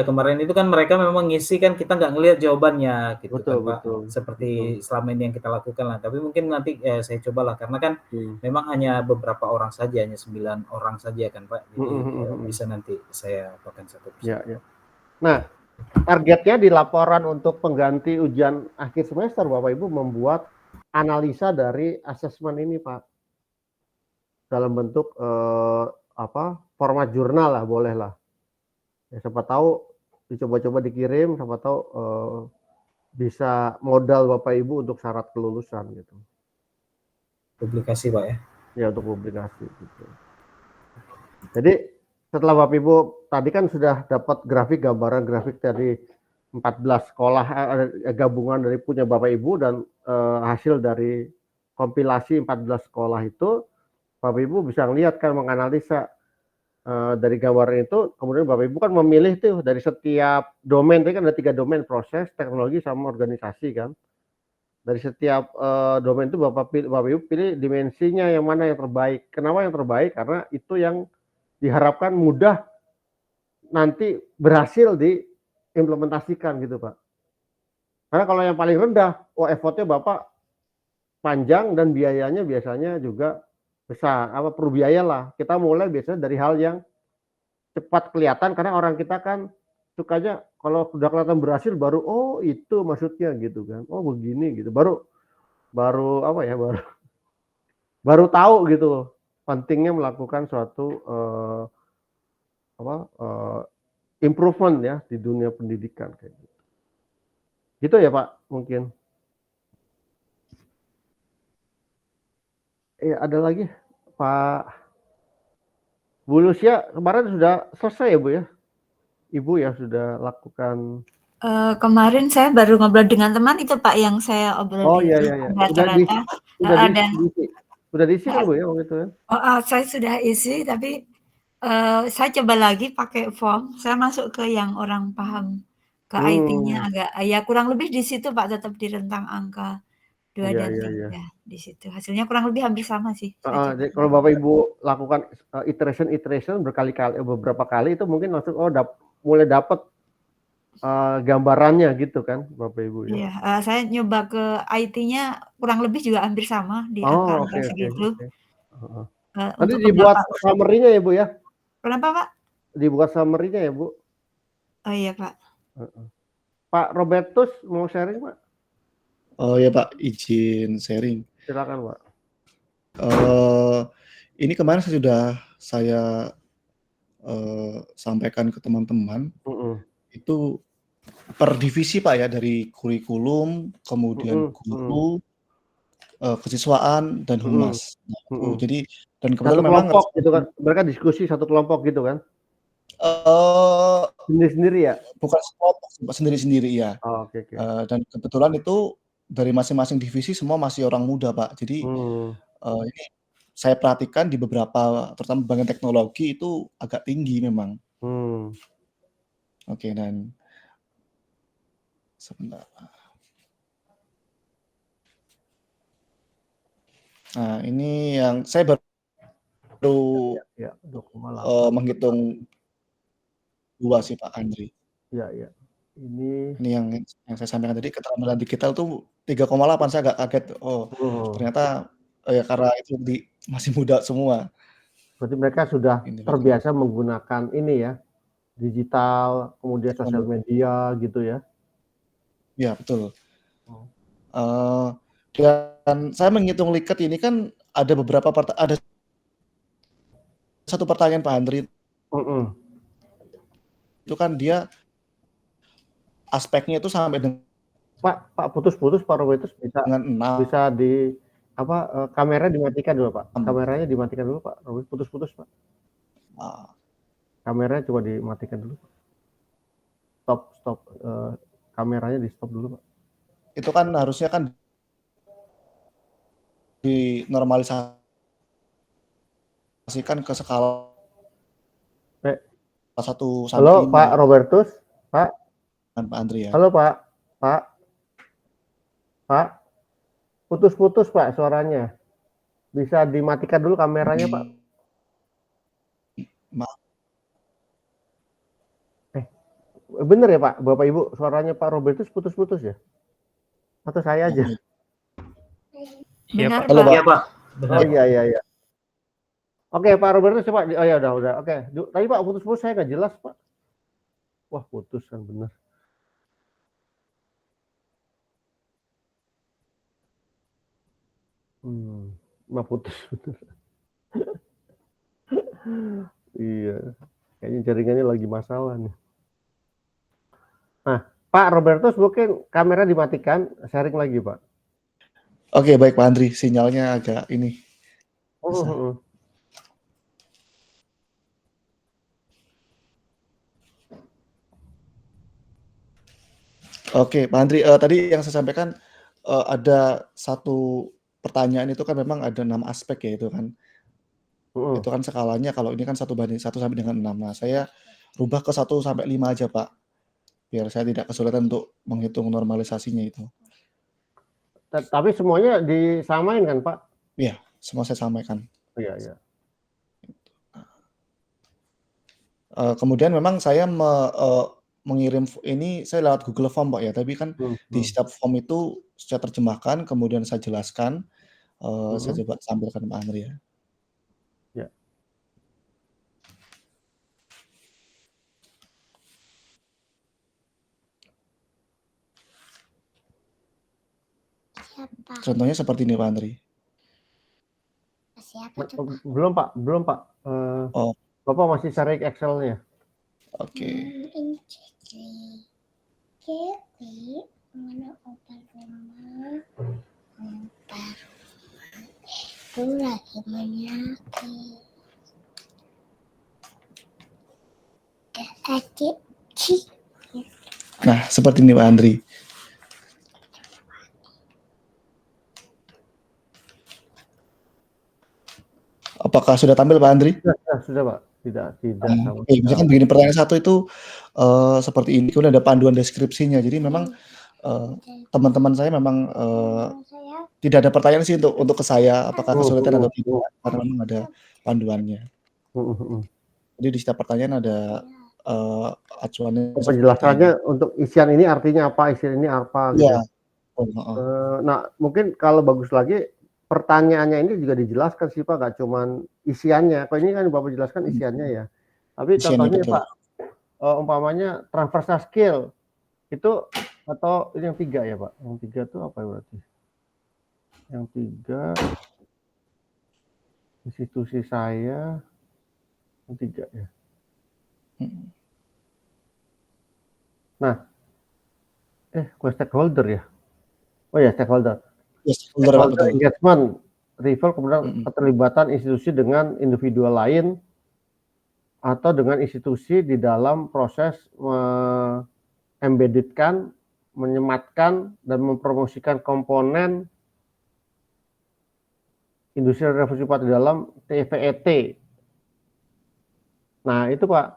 kemarin itu kan mereka memang ngisi kan kita nggak ngelihat jawabannya gitu betul, kan Pak. Seperti selama ini yang kita lakukan lah. Tapi mungkin nanti saya cobalah karena kan memang hanya beberapa orang saja, hanya 9 orang saja kan Pak. Jadi bisa nanti saya apakan satu persatu. Ya. Nah, targetnya di laporan untuk pengganti ujian akhir semester Bapak Ibu membuat analisa dari asesmen ini Pak. Dalam bentuk format jurnal lah, boleh lah. Ya, siapa tahu dicoba-coba dikirim, siapa tahu bisa modal Bapak Ibu untuk syarat kelulusan gitu. Publikasi Pak ya? Ya untuk publikasi gitu. Jadi setelah Bapak Ibu tadi kan sudah dapat gambaran grafik dari 14 sekolah gabungan dari punya Bapak Ibu dan hasil dari kompilasi 14 sekolah itu Bapak Ibu bisa lihat kan menganalisa dari gambar itu, kemudian Bapak Ibu kan memilih tuh dari setiap domain, tadi kan ada 3 domain, proses, teknologi, sama organisasi kan. Dari setiap domain itu Bapak Ibu pilih dimensinya yang mana yang terbaik. Kenapa yang terbaik? Karena itu yang diharapkan mudah nanti berhasil diimplementasikan gitu Pak. Karena kalau yang paling rendah, effortnya Bapak panjang dan biayanya biasanya juga besar, perlu biaya lah. Kita mulai biasanya dari hal yang cepat kelihatan karena orang kita kan sukanya kalau sudah kelihatan berhasil baru itu maksudnya gitu kan. Begini gitu. Baru tahu gitu pentingnya melakukan suatu improvement ya di dunia pendidikan kayak gitu. Gitu ya Pak mungkin. Ada lagi Pak Bu Lucia kemarin sudah selesai ya Bu ya? Ibu ya sudah lakukan. Kemarin saya baru ngobrol dengan teman itu Pak yang saya obrolin Iya. rata-rata dan Udah diisi kan Bu ya waktu itu kan? Saya sudah isi tapi saya coba lagi pakai form. Saya masuk ke yang orang paham ke IT-nya agak ya kurang lebih di situ Pak, tetap di rentang angka 2 dan 3 di situ. Hasilnya kurang lebih hampir sama sih. Jadi kalau Bapak Ibu lakukan iteration berkali-kali, beberapa kali itu mungkin langsung mulai dapat gambarannya gitu kan Bapak Ibu ya. Iya, saya nyoba ke IT-nya kurang lebih juga hampir sama di angka-angka segitu. Nanti dibuat summary-nya ya Bu ya. Kenapa Pak? Dibuat summary-nya ya Bu. Oh iya Pak. Pak Robertus mau sharing Pak? Oh ya Pak, izin sharing. Silakan Pak. Ini kemarin saya sampaikan ke teman-teman. Itu per divisi Pak ya, dari kurikulum, kemudian guru, kesiswaan dan humas. Jadi dan kebetulan memang kelompok gitu kan, mereka diskusi satu kelompok gitu kan? Sendiri-sendiri ya? Bukan kelompok, sendiri-sendiri ya. Oke. Dan kebetulan itu dari masing-masing divisi semua masih orang muda Pak. Jadi ini saya perhatikan di beberapa, terutama bagian teknologi itu agak tinggi memang. Oke, dan sebentar. Nah, ini yang saya baru menghitung 2 sih Pak Andri. Iya. Ini yang saya sampaikan tadi, keterampilan digital tuh 3,8, saya agak kaget. Ternyata ya karena itu masih muda semua. Berarti mereka sudah terbiasa menggunakan ini ya, digital, kemudian sosial media gitu ya? Iya, betul. Dan saya menghitung Likert ini kan ada ada satu pertanyaan Pak Andri. Itu kan dia aspeknya itu sampai dengan Pak putus-putus Pak Robertus bisa di kamera dimatikan dulu Pak. Kameranya dimatikan dulu Pak. Robertus putus-putus Pak. Kameranya coba dimatikan dulu Pak. Stop. Kameranya di stop dulu Pak. Itu kan harusnya kan dinormalisasikan ke skala 1 sampai 5. Halo Pak Robertus, Pak. Pak Andri ya. Halo Pak. Putus-putus Pak suaranya. Bisa dimatikan dulu kameranya Pak. Bener ya Pak, Bapak Ibu, suaranya Pak Robertus putus-putus ya? Atau saya aja? Iya Pak. Halo Pak. Oh iya. Oke Pak Robertus coba. Oh ya udah. Oke. Tadi Pak putus-putus saya nggak jelas Pak. Wah putus kan bener. Mah putus. Iya. Kayaknya jaringannya lagi masalah nih. Nah, Pak Robertus mungkin kamera dimatikan, sharing lagi Pak. Oke, baik Pak Andri, sinyalnya agak ini. Oke, Pak Andri, tadi yang saya sampaikan ada satu pertanyaan itu kan memang ada 6 aspek ya itu kan. Itu kan skalanya kalau ini kan 1 sampai dengan 6. Nah, saya rubah ke 1 sampai 5 aja Pak. Biar saya tidak kesulitan untuk menghitung normalisasinya itu. Tapi semuanya disamain kan Pak? Iya, semua saya sampaikan. Iya. Kemudian memang saya mengirim ini saya lewat Google Form Pak ya, tapi kan di setiap form itu saya terjemahkan, kemudian saya jelaskan, saya coba tampilkan Pak Andri ya. Ya. Contohnya seperti ini Pak Andri. Belum Pak. Bapak masih cari Excel-nya. Oke. Nah, seperti ini Pak Andri. Apakah sudah tampil Pak Andri? Sudah Pak. Tidak sama Oke, misalkan begini, pertanyaan satu itu seperti ini, kemudian ada panduan deskripsinya. Jadi memang teman-teman saya memang tidak ada pertanyaan sih untuk ke saya apakah kesulitan atau tidak, karena memang ada panduannya. Jadi di setiap pertanyaan ada acuannya. Penjelasannya untuk isian ini artinya apa, isian ini apa gitu. Iya. Nah, mungkin kalau bagus lagi pertanyaannya ini juga dijelaskan sih Pak, nggak cuman isiannya. Kalau ini kan Bapak jelaskan isiannya ya. Tapi Isiannya, contohnya betul. Pak, umpamanya transversal skill itu, atau ini yang 3 ya Pak? Yang 3 itu apa ya berarti? Yang 3 institusi saya, yang 3 ya. Nah, stakeholder ya? Oh ya, stakeholder. Stakeholder engagement, rival, kemudian keterlibatan institusi dengan individual lain atau dengan institusi di dalam proses embeddedkan, menyematkan dan mempromosikan komponen industri revolusi 4 di dalam TVET. Nah, itu Pak.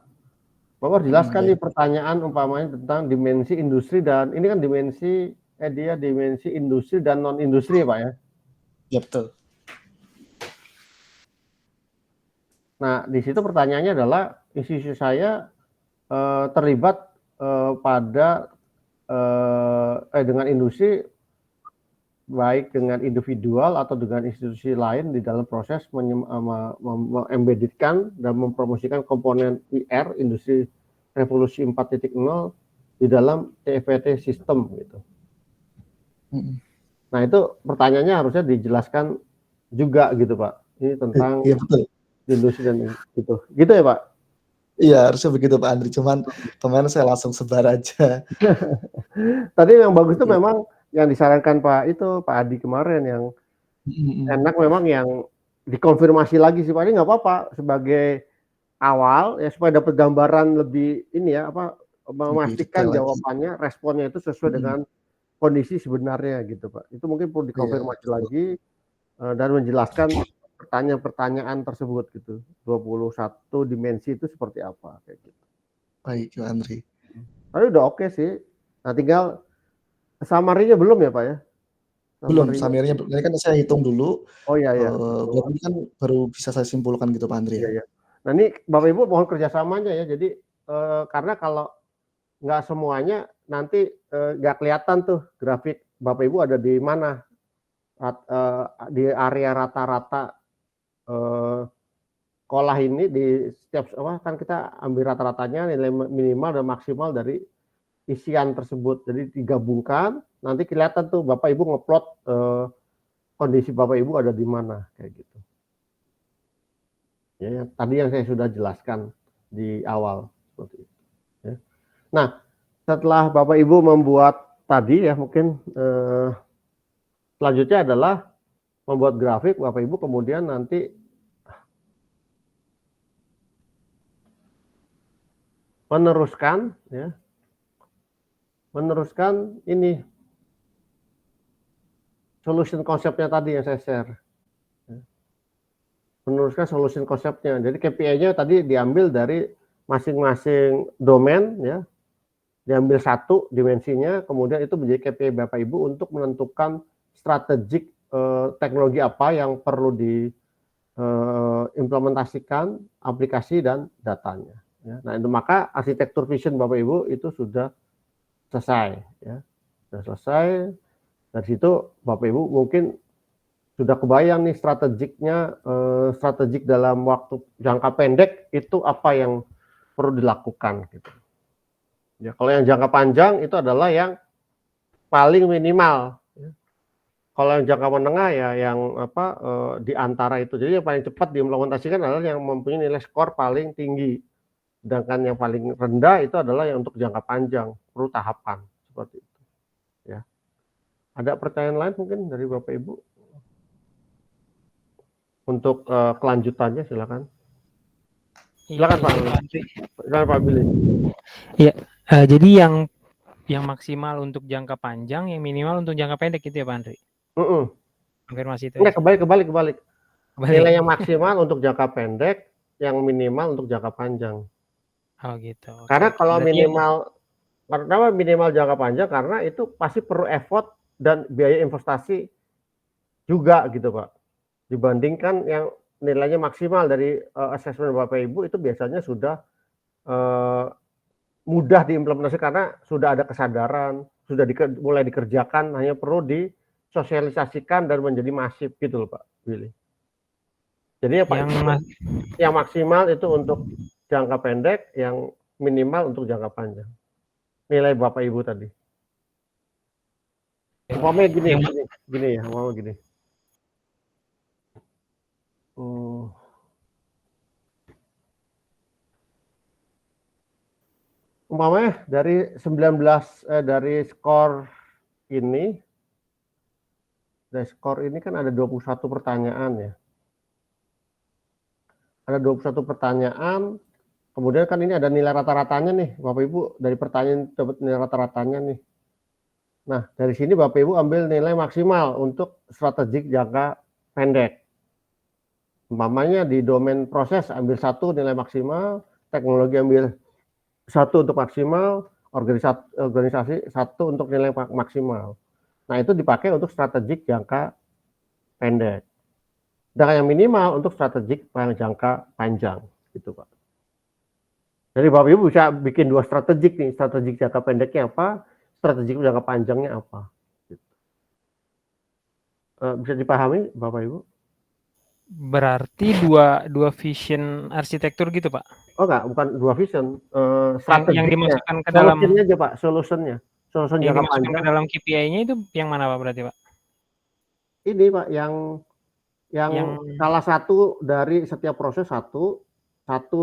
Bapak jelaskan nih pertanyaan umpamanya tentang dimensi industri, dan ini kan dimensi dimensi industri dan non industri ya Pak ya. Ya betul. Nah, di situ pertanyaannya adalah institusi saya terlibat pada dengan industri, baik dengan individual atau dengan institusi lain di dalam proses embeddedkan dan mempromosikan komponen IR, industri revolusi 4.0, di dalam TVT sistem gitu. Nah, itu pertanyaannya harusnya dijelaskan juga gitu Pak. Ini tentang industri dan gitu ya Pak. Iya, harusnya begitu Pak Andri. Cuman kemarin saya langsung sebar aja. Tadi yang bagus itu memang yang disarankan Pak Adi kemarin, yang enak memang yang dikonfirmasi lagi sih Pak. Ini nggak apa-apa sebagai awal ya, supaya dapat gambaran lebih ini ya, memastikan jawabannya, responnya itu sesuai dengan kondisi sebenarnya gitu Pak. Itu mungkin perlu dikonfirmasi lagi dan menjelaskan pertanyaan-pertanyaan tersebut gitu. 21 dimensi itu seperti apa kayak gitu. Baik, Pak Andri. Tapi udah oke sih. Nah, tinggal summary-nya belum ya Pak ya? Belum, summary-nya. Ini kan saya hitung dulu. Oh iya. Berarti kan baru bisa saya simpulkan gitu Pak Andri ya. Iya. Nah, ini Bapak Ibu mohon kerjasamanya ya. Jadi karena kalau nggak semuanya nanti nggak kelihatan tuh grafik Bapak Ibu ada di mana, di area rata-rata sekolah ini. Di setiap kan kita ambil rata-ratanya, nilai minimal dan maksimal dari isian tersebut. Jadi digabungkan, nanti kelihatan tuh Bapak Ibu ngeplot kondisi Bapak Ibu ada di mana kayak gitu. Ya, tadi yang saya sudah jelaskan di awal seperti itu. Ya. Nah, setelah Bapak Ibu membuat tadi ya, mungkin selanjutnya adalah membuat grafik. Bapak Ibu kemudian nanti meneruskan ini solution konsepnya tadi yang saya share. Meneruskan solution konsepnya. Jadi KPI-nya tadi diambil dari masing-masing domain ya. Diambil satu dimensinya, kemudian itu menjadi KPI Bapak Ibu untuk menentukan strategik teknologi apa yang perlu diimplementasikan, aplikasi dan datanya. Ya. Nah, itu maka arsitektur vision Bapak Ibu itu sudah selesai. Ya. Sudah selesai. Dari situ Bapak Ibu mungkin sudah kebayang nih strategik dalam waktu jangka pendek itu apa yang perlu dilakukan gitu. Ya, kalau yang jangka panjang itu adalah yang paling minimal. Ya. Kalau yang jangka menengah ya yang di antara itu. Jadi yang paling cepat diimplementasikan adalah yang mempunyai nilai skor paling tinggi. Sedangkan yang paling rendah itu adalah yang untuk jangka panjang, perlu tahapan seperti itu. Ya. Ada pertanyaan lain mungkin dari Bapak Ibu? Untuk kelanjutannya silakan. Silakan Pak. Silakan Pak Billy. Iya, jadi yang maksimal untuk jangka panjang, yang minimal untuk jangka pendek gitu ya Pak Andri? Konfirmasi itu. Enggak, kebalik. Nilai yang maksimal untuk jangka pendek, yang minimal untuk jangka panjang. Oh gitu. Karena kalau minimal jangka panjang karena itu pasti perlu effort dan biaya investasi juga gitu Pak. Dibandingkan yang nilainya maksimal dari asesmen Bapak Ibu itu biasanya sudah mudah diimplementasi karena sudah ada kesadaran, sudah mulai dikerjakan, hanya perlu disosialisasikan dan menjadi masif gitu loh Pak Willy. Jadi yang maksimal itu untuk jangka pendek, yang minimal untuk jangka panjang. Nilai Bapak Ibu tadi. Umpamanya gini ya, umpamanya gini. Umpamanya dari 19 dari skor ini kan ada 21 pertanyaan ya. Ada 21 pertanyaan, kemudian kan ini ada nilai rata-ratanya nih, Bapak Ibu dari pertanyaan dapat nilai rata-ratanya nih. Nah, dari sini Bapak Ibu ambil nilai maksimal untuk strategik jangka pendek. Umpamanya di domain proses ambil 1 nilai maksimal, teknologi ambil 1 untuk maksimal, organisasi 1 untuk nilai maksimal. Nah, itu dipakai untuk strategik jangka pendek. Dan yang minimal untuk strategik jangka panjang, gitu Pak. Jadi Bapak Ibu bisa bikin 2 strategik nih, strategik jangka pendeknya apa, strategik jangka panjangnya apa. Gitu. Bisa dipahami Bapak Ibu? Berarti dua vision arsitektur gitu Pak? Oh enggak, bukan 2 vision, strateginya. Yang dimasukkan ke dalam solusinya aja Pak, solusinya. Solusi jangka panjang. Ke dalam KPI-nya itu yang mana Pak berarti Pak? Ini Pak yang salah satu dari setiap proses satu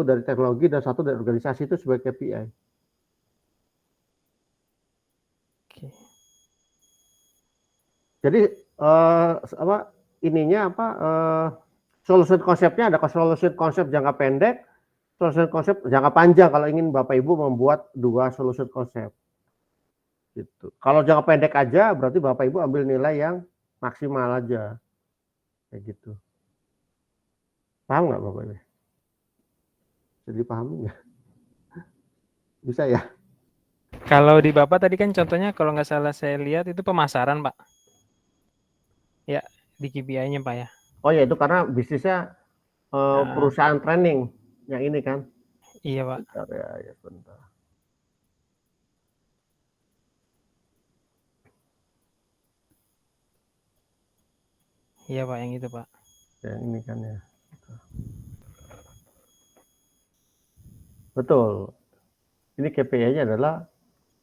dari teknologi dan 1 dari organisasi itu sebagai KPI. Oke. Jadi solusi konsepnya ada solusi konsep jangka pendek, solusi konsep jangka panjang kalau ingin Bapak Ibu membuat 2 solusi konsep. Gitu. Kalau jangka pendek aja berarti Bapak Ibu ambil nilai yang maksimal aja. Kayak gitu. Paham nggak Bapak Ibu? Bisa dipahami nggak? Bisa ya? Kalau di Bapak tadi kan contohnya kalau nggak salah saya lihat itu pemasaran Pak. Ya, di KPI-nya Pak ya. Oh ya itu karena bisnisnya perusahaan training yang ini kan? Iya Pak. Bentar ya sebentar. Iya Pak, yang itu Pak. Yang ini kan ya. Betul. Ini KPI-nya adalah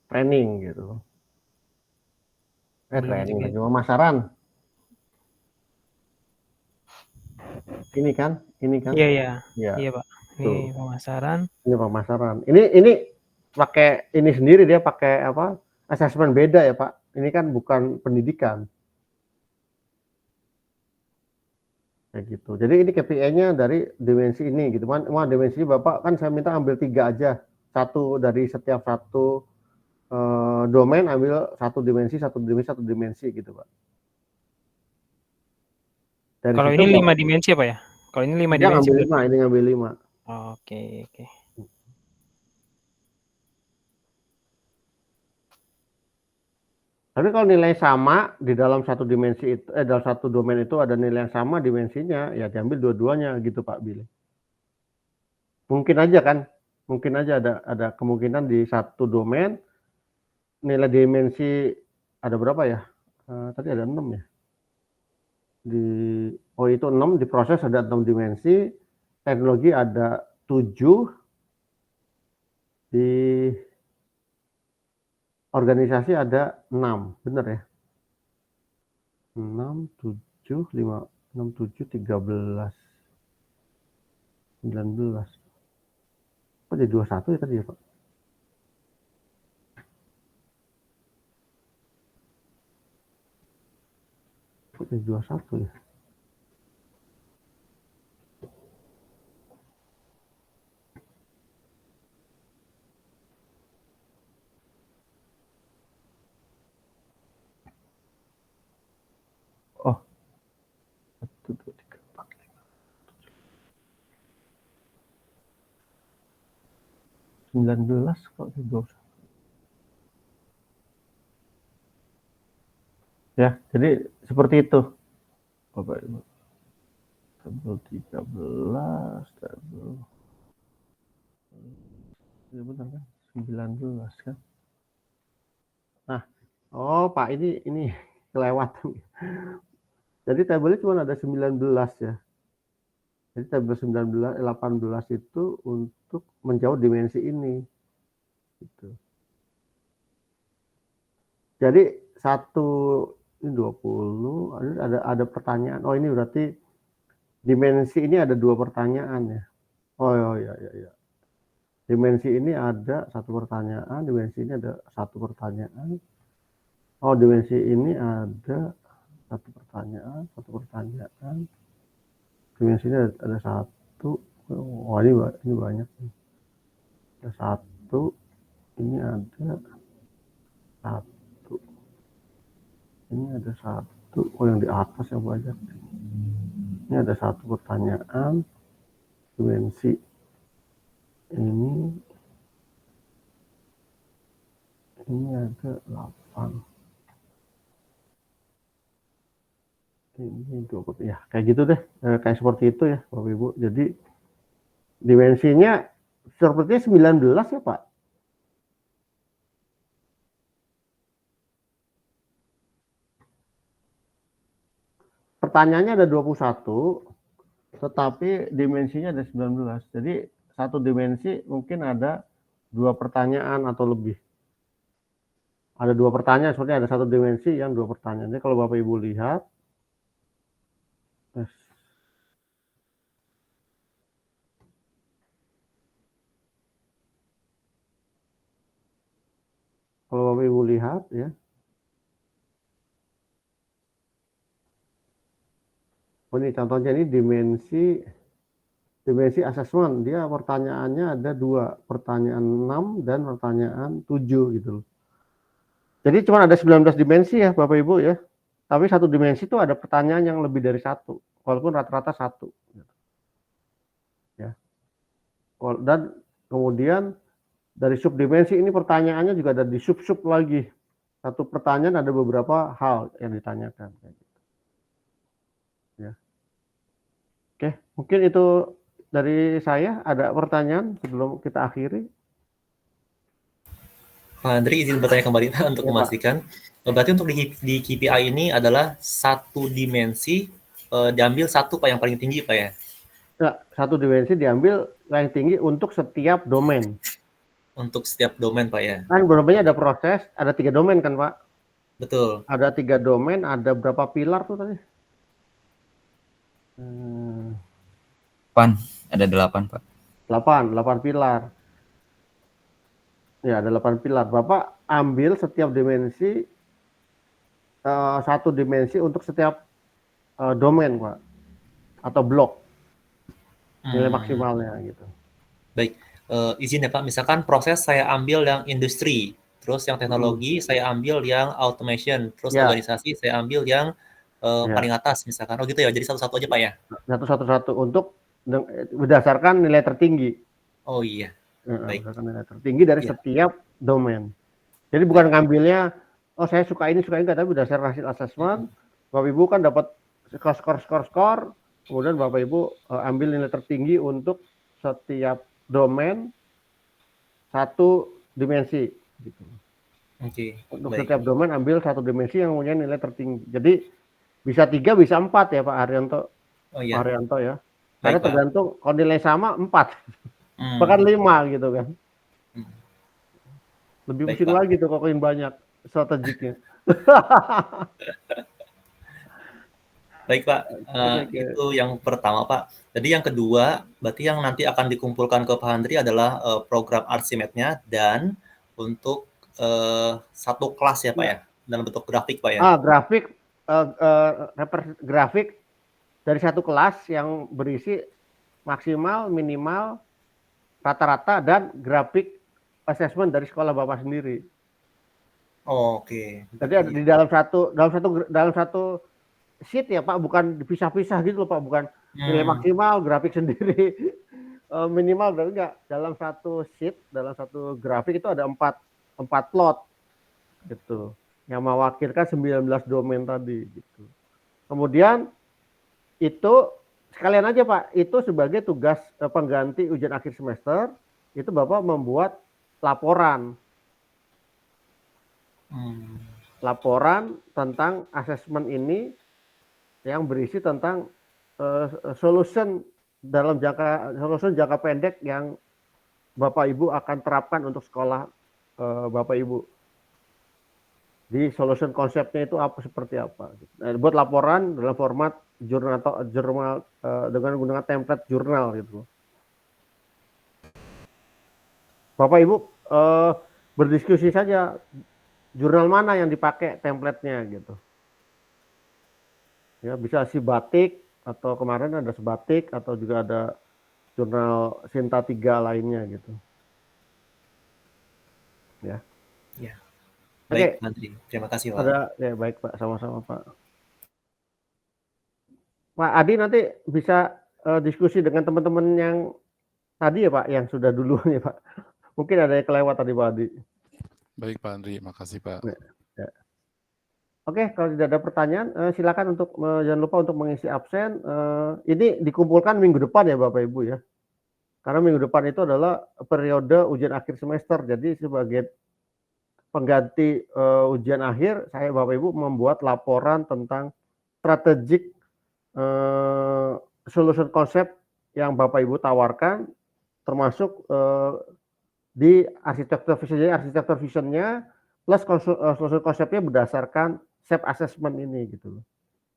training gitu. Training lagi pemasaran. Ini kan? Iya Pak. Ini pemasaran. Ini pemasaran. Ini pakai ini sendiri dia pakai asesmen beda ya Pak. Ini kan bukan pendidikan. Kayak gitu. Jadi ini KPI-nya dari dimensi ini gitu kan. Wah, dimensi Bapak kan saya minta ambil 3 aja. 1 dari setiap 1 domain ambil 1 dimensi gitu Pak. Dari kalau ini 5 dimensi apa ya? Kalau ini 5 dimensi. Ini ngambil 5. Oke. Tapi kalau nilai sama di dalam 1 dimensi itu dalam 1 domain itu ada nilai yang sama dimensinya, ya diambil dua-duanya gitu Pak Billy. Mungkin aja ada kemungkinan di 1 domain nilai dimensi ada berapa ya? Tadi ada 6 ya. Itu 6 di proses ada 6 dimensi, teknologi ada 7, di organisasi ada 6, benar ya? 6, 7, 5, 6, 7, 13, 19. Kok jadi 21 ya tadi ya Pak? Kok jadi 21 ya? Oh, 1, 2, 3, 4, 5, 19 kok jadi 21. Ya, jadi seperti itu. Bapak Ibu. Tabel 13, tabel. Ya benar kan? 19 kan? Nah, oh Pak ini kelewatan. Jadi tabelnya cuma ada 19 ya. Jadi tabel 19, 18 itu untuk menjauh dimensi ini. Gitu. Jadi ini 20, ada pertanyaan. Oh ini berarti dimensi ini ada 2 pertanyaan ya. Oh iya. Dimensi ini ada 1 pertanyaan, dimensi ini ada 1 pertanyaan. Oh dimensi ini ada 1 pertanyaan, 1 pertanyaan. Dimensi ini ada 1. Wah ini banyak. Ada 1. Ini ada 1. Ini ada 1. Oh yang di atas yang banyak. Ini ada 1 pertanyaan. Dimensi ini ada 8. Ini 20. Ya kayak gitu deh. Kayak seperti itu ya Bapak Ibu. Jadi dimensinya sepertinya 19 ya Pak. Pertanyaannya ada 21, tetapi dimensinya ada 19. Jadi satu dimensi mungkin ada 2 pertanyaan atau lebih. Ada 2 pertanyaan, sepertinya ada 1 dimensi yang 2 pertanyaan. Jadi kalau Bapak Ibu lihat, kalau Bapak Ibu lihat ya, oh ini contohnya ini dimensi asesmen. Dia pertanyaannya ada 2, pertanyaan 6 dan pertanyaan 7 gitu loh. Jadi cuma ada 19 dimensi ya Bapak Ibu ya. Tapi 1 dimensi itu ada pertanyaan yang lebih dari 1, walaupun rata-rata 1. Ya. Dan kemudian dari subdimensi ini pertanyaannya juga ada di sub-sub lagi. 1 pertanyaan ada beberapa hal yang ditanyakan. Ya. Oke, mungkin itu dari saya. Ada pertanyaan sebelum kita akhiri? Pak Andri izin bertanya kembali Pak untuk Ya, memastikan. Berarti untuk di KPI ini adalah 1 dimensi diambil 1 Pak yang paling tinggi Pak ya? Ya, 1 dimensi diambil paling tinggi untuk setiap domain. Untuk setiap domain Pak ya? Kan domainnya ada proses, ada 3 domain kan Pak? Betul. Ada 3 domain, ada berapa pilar tuh tadi? 8, ada 8 Pak. 8 pilar. Ya, ada 8 pilar. Bapak ambil setiap dimensi 1 dimensi untuk setiap domain, Pak. Atau blok. Nilai maksimalnya gitu. Baik. Izin ya Pak, misalkan proses saya ambil yang industri, terus yang teknologi saya ambil yang automation, terus organisasi saya ambil yang paling atas misalkan. Oh gitu ya, jadi satu-satu aja Pak ya? Satu-satu untuk berdasarkan nilai tertinggi. Oh iya. Baik. Berdasarkan nilai tertinggi dari setiap domain. Jadi bukan ngambilnya, oh saya suka ini, tapi berdasarkan hasil asesmen, Bapak Ibu kan dapat skor, kemudian Bapak Ibu ambil nilai tertinggi untuk setiap domain 1 dimensi. Gitu. Oke. Untuk setiap domain ambil 1 dimensi yang punya nilai tertinggi. Jadi bisa 3, bisa 4 ya Pak Haryanto. Oh iya. Pak Haryanto ya. Baik, karena tergantung kalau nilai sama 4. Bahkan 5 gitu kan. Lebih pusing lagi tuh kalau banyak strategiknya. Baik Pak, Oke. itu yang pertama Pak. Jadi yang kedua, berarti yang nanti akan dikumpulkan ke Pak Handri adalah program Archimate-nya dan untuk satu kelas ya Pak ya, dalam bentuk grafik Pak ya. Grafik, grafik dari satu kelas yang berisi maksimal, minimal, rata-rata dan grafik assessment dari sekolah Bapak sendiri. Oke. Jadi ada di dalam satu sheet ya Pak, bukan dipisah-pisah gitu loh Pak, bukan nilai maksimal grafik sendiri, minimal dan enggak. Dalam satu sheet, dalam satu grafik itu ada empat plot gitu, yang mewakilkan 19 domain tadi gitu. Kemudian itu sekalian aja Pak, itu sebagai tugas pengganti ujian akhir semester, itu Bapak membuat laporan. Laporan tentang asesmen ini yang berisi tentang solution jangka pendek yang Bapak Ibu akan terapkan untuk sekolah Bapak Ibu. Di solution konsepnya itu seperti apa. Nah, buat laporan dalam format jurnal dengan menggunakan template jurnal gitu. Bapak Ibu berdiskusi saja jurnal mana yang dipakai template-nya gitu. Ya, bisa si batik atau kemarin ada sebatik atau juga ada jurnal Sinta 3 lainnya gitu. Ya. Ya. Baik, Oke. Menteri. Terima kasih, Pak. Ya, baik Pak, sama-sama Pak. Pak Adi nanti bisa diskusi dengan teman-teman yang tadi ya Pak, yang sudah dulu ya Pak. Mungkin ada yang kelewat tadi Pak Adi. Baik Pak Andri, makasih Pak. Ya. Oke, kalau tidak ada pertanyaan, silakan untuk jangan lupa untuk mengisi absen. Ini dikumpulkan minggu depan ya Bapak Ibu ya. Karena minggu depan itu adalah periode ujian akhir semester. Jadi sebagai pengganti ujian akhir, saya Bapak Ibu membuat laporan tentang strategik solution konsep yang Bapak Ibu tawarkan, termasuk di arsitektur visionnya plus solution konsepnya berdasarkan SEP assessment ini gitu,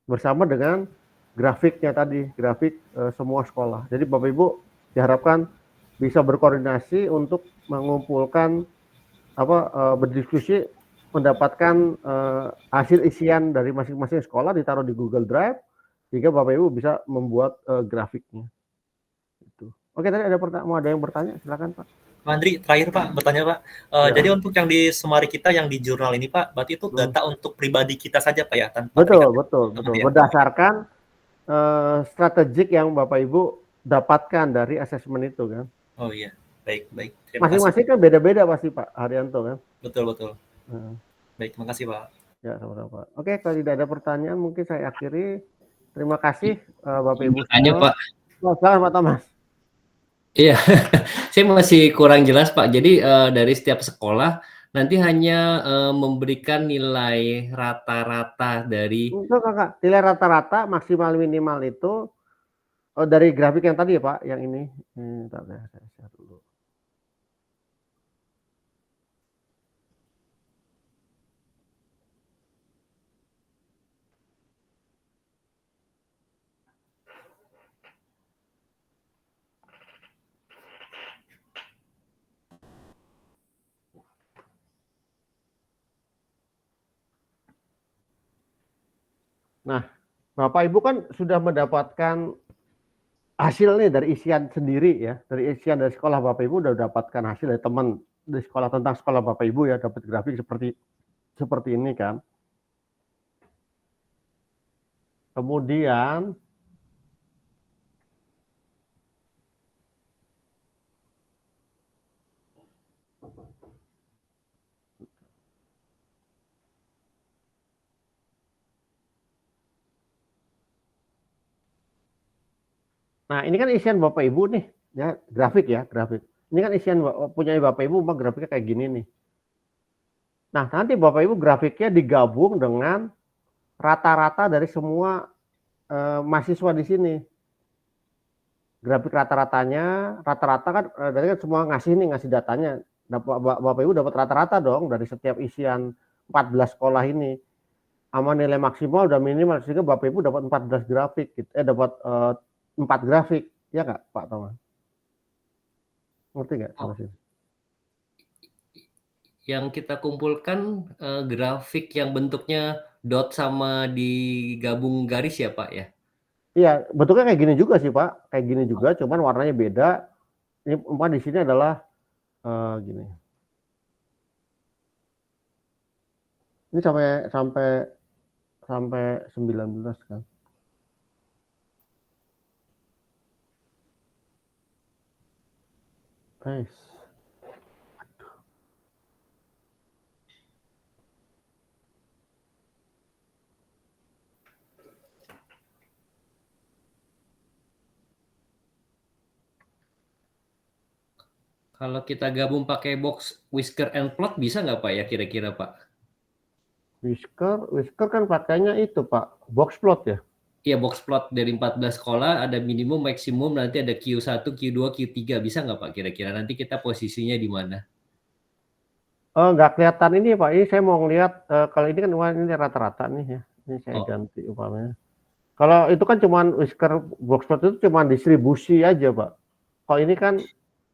bersama dengan grafiknya tadi, grafik semua sekolah. Jadi Bapak Ibu diharapkan bisa berkoordinasi untuk mengumpulkan berdiskusi, mendapatkan hasil isian dari masing-masing sekolah, ditaruh di Google Drive sehingga Bapak Ibu bisa membuat grafiknya. Itu. Oke, tadi mau ada yang bertanya, silakan Pak. Pak Andri, terakhir Pak, bertanya Pak. Jadi untuk yang di Semari kita yang di jurnal ini Pak, berarti itu data untuk pribadi kita saja Pak ya? Tanpa Betul. Ya. Berdasarkan strategik yang Bapak Ibu dapatkan dari asesmen itu kan. Oh iya, baik. Masing-masing kan beda-beda pasti Pak Haryanto kan. Betul. Baik, terima kasih Pak. Ya, sama-sama Pak. Oke, kalau tidak ada pertanyaan mungkin saya akhiri. Terima kasih Bapak Ibu semua. Pak. Selamat Pak Thomas. Iya, saya masih kurang jelas Pak. Jadi dari setiap sekolah nanti hanya memberikan nilai rata-rata dari. Enggak. Nilai rata-rata maksimal minimal itu dari grafik yang tadi ya Pak, yang ini. Bentar, saya share dulu. Nah, Bapak Ibu kan sudah mendapatkan hasil nih dari isian sendiri ya, dari isian dari sekolah Bapak Ibu udah dapatkan hasil dari teman di sekolah tentang sekolah Bapak Ibu ya, dapat grafik seperti ini kan. Kemudian nah, ini kan isian Bapak Ibu nih, ya grafik. Ini kan isian punya Bapak Ibu, grafiknya kayak gini nih. Nah, nanti Bapak Ibu grafiknya digabung dengan rata-rata dari semua mahasiswa di sini. Grafik rata-ratanya, rata-rata kan dari kan semua ngasih datanya. Bapak Ibu dapat rata-rata dong dari setiap isian 14 sekolah ini. sama nilai maksimal dan minimal, sehingga Bapak Ibu dapat 14 grafik gitu. Dapat 4 grafik. Ya nggak, Pak Thomas? Ngerti nggak sampai sini? Yang kita kumpulkan grafik yang bentuknya dot sama digabung garis ya Pak ya? Iya, bentuknya kayak gini juga sih Pak. Kayak gini juga, cuman warnanya beda. Ini di sini adalah gini. Ini sampai 19 kan. Guys. Kalau kita gabung pakai box whisker and plot bisa nggak Pak ya kira-kira Pak? Whisker kan pakainya itu Pak, box plot ya? Iya box plot dari 14 sekolah ada minimum, maksimum, nanti ada Q1, Q2, Q3 bisa nggak Pak kira-kira? Nanti kita posisinya di mana? Nggak kelihatan ini Pak, ini saya mau ngeliat kalau ini kan ini rata-rata nih ya. Ini saya ganti umpamanya. Kalau itu kan cuman whisker box plot itu cuma distribusi aja Pak. Kalau ini kan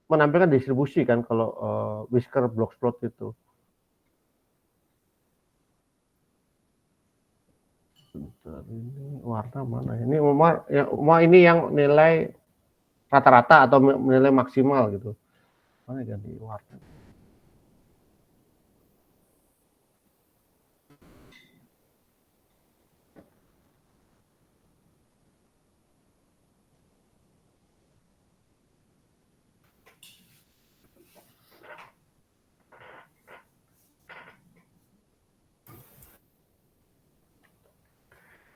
menampilkan distribusi kan kalau whisker box plot itu. Bentar, ini warna mana? Ini ini yang nilai rata-rata atau nilai maksimal gitu. Mana ganti warna?